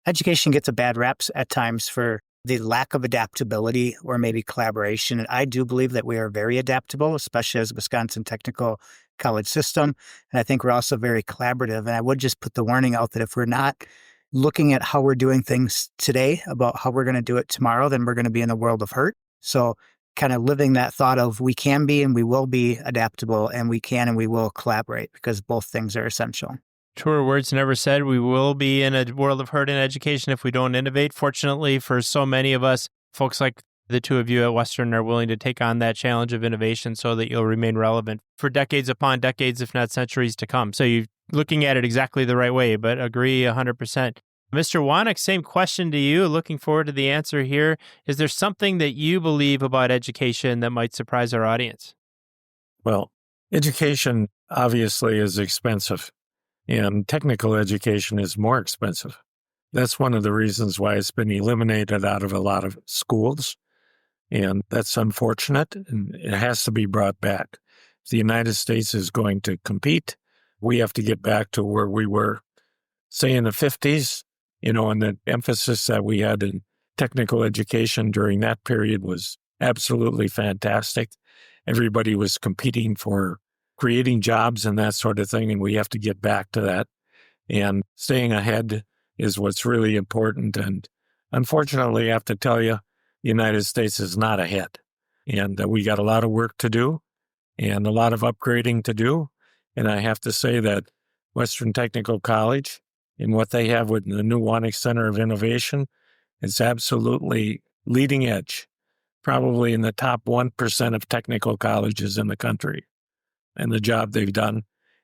Education gets a bad rap at times for the lack of adaptability or maybe collaboration. And I do believe that we are very adaptable, especially as a Wisconsin Technical College system. And I think we're also very collaborative. And I would just put the warning out that if we're not looking at how we're doing things today about how we're going to do it tomorrow, then we're going to be in a world of hurt. So kind of living that thought of we can be and we will be adaptable, and we can and we will collaborate, because both things are essential. Truer words never said. We will be in a world of hurt in education if we don't innovate. Fortunately, for so many of us, folks like the two of you at Western are willing to take on that challenge of innovation so that you'll remain relevant for decades upon decades, if not centuries to come. So you're looking at it exactly the right way, but agree 100%. Mr. Wanek, same question to you. Looking forward to the answer here. Is there something that you believe about education that might surprise our audience? Well, education obviously is expensive, and technical education is more expensive. That's one of the reasons why it's been eliminated out of a lot of schools, and that's unfortunate, and it has to be brought back. If the United States is going to compete, we have to get back to where we were, say, in the 50s, and the emphasis that we had in technical education during that period was absolutely fantastic. Everybody was competing for creating jobs and that sort of thing, and we have to get back to that. And staying ahead is what's really important. And unfortunately, I have to tell you, the United States is not ahead. And we got a lot of work to do and a lot of upgrading to do. And I have to say that Western Technical College and what they have with the new Wanek Center of Innovation is absolutely leading edge, probably in the top 1% of technical colleges in the country, and the job they've done.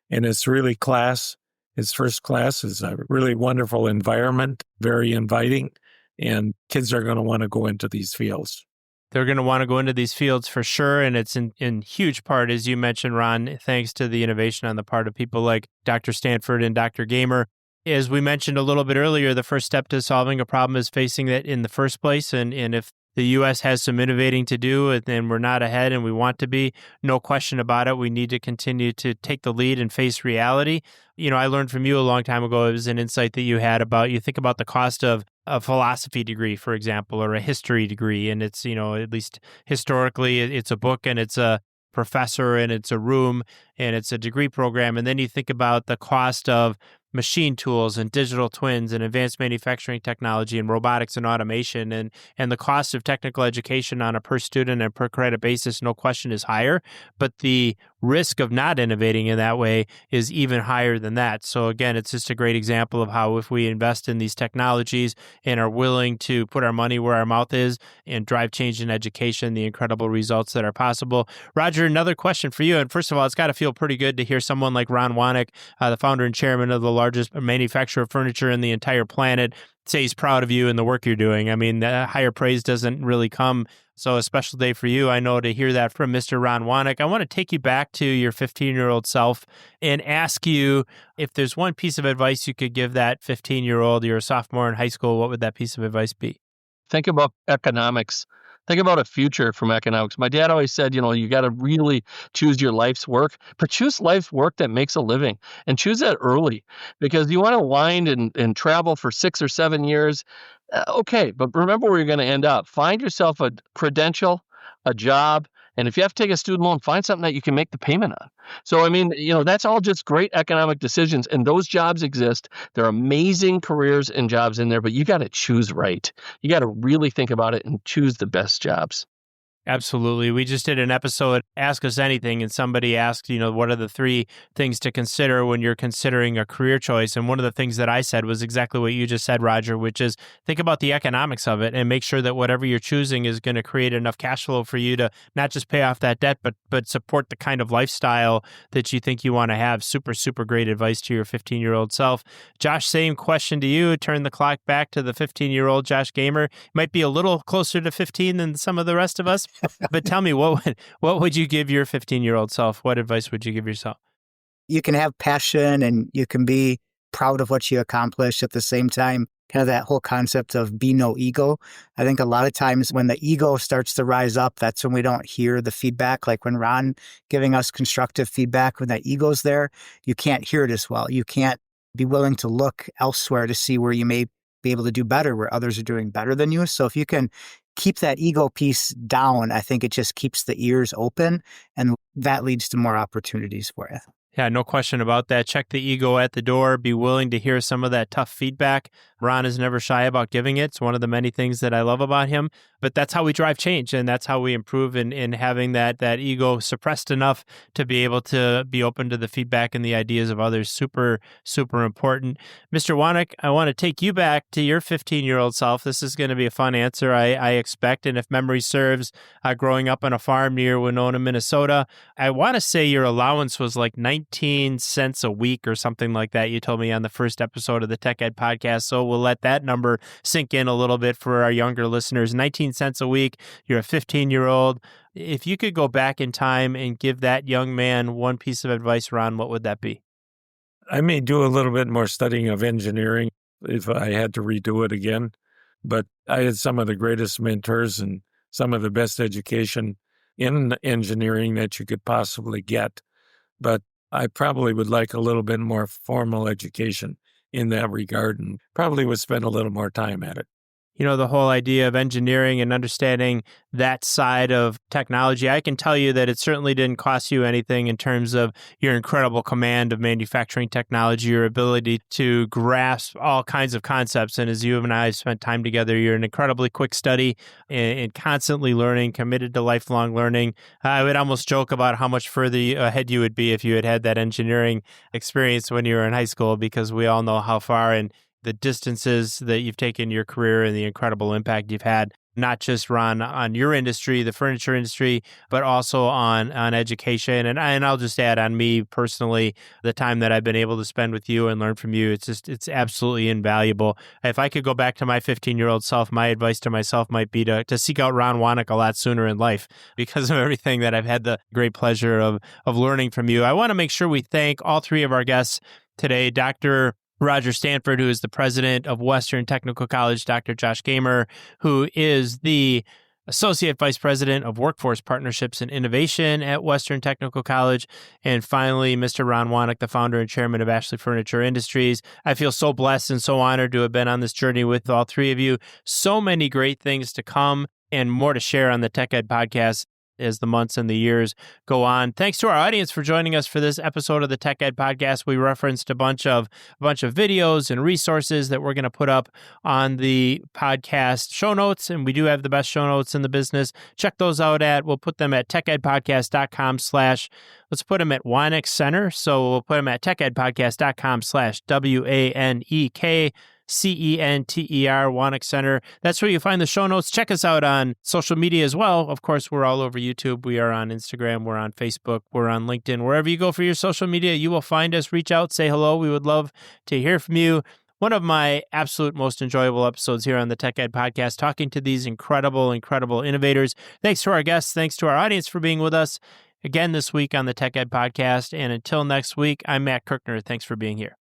And it's really class. It's first class. It's a really wonderful environment, very inviting, and kids are going to want to go into these fields. They're going to want to go into these fields for sure, and it's in huge part, as you mentioned, Ron, thanks to the innovation on the part of people like Dr. Stanford and Dr. Gamer. As we mentioned a little bit earlier, the first step to solving a problem is facing it in the first place, and if the U.S. has some innovating to do, and we're not ahead, and we want to be. No question about it. We need to continue to take the lead and face reality. I learned from you a long time ago, it was an insight that you had about, you think about the cost of a philosophy degree, for example, or a history degree, and it's, at least historically, it's a book and it's a professor and it's a room and it's a degree program. And then you think about the cost of machine tools and digital twins and advanced manufacturing technology and robotics and automation, and the cost of technical education on a per student and per credit basis, no question, is higher, but the risk of not innovating in that way is even higher than that. So again, it's just a great example of how if we invest in these technologies and are willing to put our money where our mouth is and drive change in education, the incredible results that are possible. Roger, another question for you. And first of all, it's got to feel pretty good to hear someone like Ron Wanek, the founder and chairman of the largest manufacturer of furniture in the entire planet, say he's proud of you and the work you're doing. I mean, that higher praise doesn't really come. So a special day for you, I know, to hear that from Mr. Ron Wanek. I want to take you back to your 15-year-old self and ask you if there's one piece of advice you could give that 15-year-old, you're a sophomore in high school, what would that piece of advice be? Think about economics. Think about a future from economics. My dad always said, you got to really choose your life's work, but choose life's work that makes a living, and choose that early, because you want to wind and travel for 6 or 7 years. Okay, but remember where you're going to end up. Find yourself a credential, a job, And if you have to take a student loan, find something that you can make the payment on. So, I mean, that's all just great economic decisions. And those jobs exist. There are amazing careers and jobs in there, but you got to choose right. You got to really think about it and choose the best jobs. Absolutely. We just did an episode, Ask Us Anything, and somebody asked, what are the 3 things to consider when you're considering a career choice? And one of the things that I said was exactly what you just said, Roger, which is think about the economics of it and make sure that whatever you're choosing is going to create enough cash flow for you to not just pay off that debt, but support the kind of lifestyle that you think you want to have. Super, super great advice to your 15-year-old self. Josh, same question to you. Turn the clock back to the 15-year-old Josh Gamer. Might be a little closer to 15 than some of the rest of us. But tell me, what would you give your 15-year-old self? What advice would you give yourself? You can have passion and you can be proud of what you accomplish at the same time. Kind of that whole concept of be no ego. I think a lot of times when the ego starts to rise up, that's when we don't hear the feedback. Like when Ron giving us constructive feedback, when that ego's there, you can't hear it as well. You can't be willing to look elsewhere to see where you may be able to do better, where others are doing better than you. So if you can keep that ego piece down, I think it just keeps the ears open, and that leads to more opportunities for you. Yeah, no question about that. Check the ego at the door. Be willing to hear some of that tough feedback. Ron is never shy about giving it. It's one of the many things that I love about him. But that's how we drive change, and that's how we improve in having that ego suppressed enough to be able to be open to the feedback and the ideas of others. Super, super important. Mr. Wanek, I want to take you back to your 15-year-old self. This is going to be a fun answer, I expect. And if memory serves, growing up on a farm near Winona, Minnesota, I want to say your allowance was like 19 cents a week or something like that. You told me on the first episode of the Tech Ed podcast. So we'll let that number sink in a little bit for our younger listeners. 19 cents a week. You're a 15-year-old. If you could go back in time and give that young man one piece of advice, Ron, what would that be? I may do a little bit more studying of engineering if I had to redo it again. But I had some of the greatest mentors and some of the best education in engineering that you could possibly get. But I probably would like a little bit more formal education in that regard and probably would spend a little more time at it. The whole idea of engineering and understanding that side of technology, I can tell you that it certainly didn't cost you anything in terms of your incredible command of manufacturing technology, your ability to grasp all kinds of concepts. And as you and I have spent time together, you're an incredibly quick study and constantly learning, committed to lifelong learning. I would almost joke about how much further ahead you would be if you had that engineering experience when you were in high school, because we all know how far and the distances that you've taken in your career and the incredible impact you've had, not just, Ron, on your industry, the furniture industry, but also on education. And I'll just add on me personally, the time that I've been able to spend with you and learn from you, it's absolutely invaluable. If I could go back to my 15-year-old self, my advice to myself might be to seek out Ron Wanek a lot sooner in life because of everything that I've had the great pleasure of learning from you. I want to make sure we thank all 3 of our guests today, Dr. Roger Stanford, who is the president of Western Technical College, Dr. Josh Gamer, who is the Associate Vice President of Workforce Partnerships and Innovation at Western Technical College, and finally, Mr. Ron Wanek, the founder and chairman of Ashley Furniture Industries. I feel so blessed and so honored to have been on this journey with all 3 of you. So many great things to come and more to share on the Tech Ed podcast as the months and the years go on. Thanks to our audience for joining us for this episode of the Tech Ed podcast. We referenced a bunch of videos and resources that we're going to put up on the podcast show notes, and we do have the best show notes in the business. Check those out we'll put them at techedpodcast.com/ let's put them at Wanek Center. So we'll put them at techedpodcast.com/ WANEK CENTER, Wanek Center. That's where you find the show notes. Check us out on social media as well. Of course, we're all over YouTube. We are on Instagram. We're on Facebook. We're on LinkedIn. Wherever you go for your social media, you will find us. Reach out, say hello. We would love to hear from you. One of my absolute most enjoyable episodes here on the Tech Ed podcast, talking to these incredible, incredible innovators. Thanks to our guests. Thanks to our audience for being with us again this week on the Tech Ed podcast. And until next week, I'm Matt Kirchner. Thanks for being here.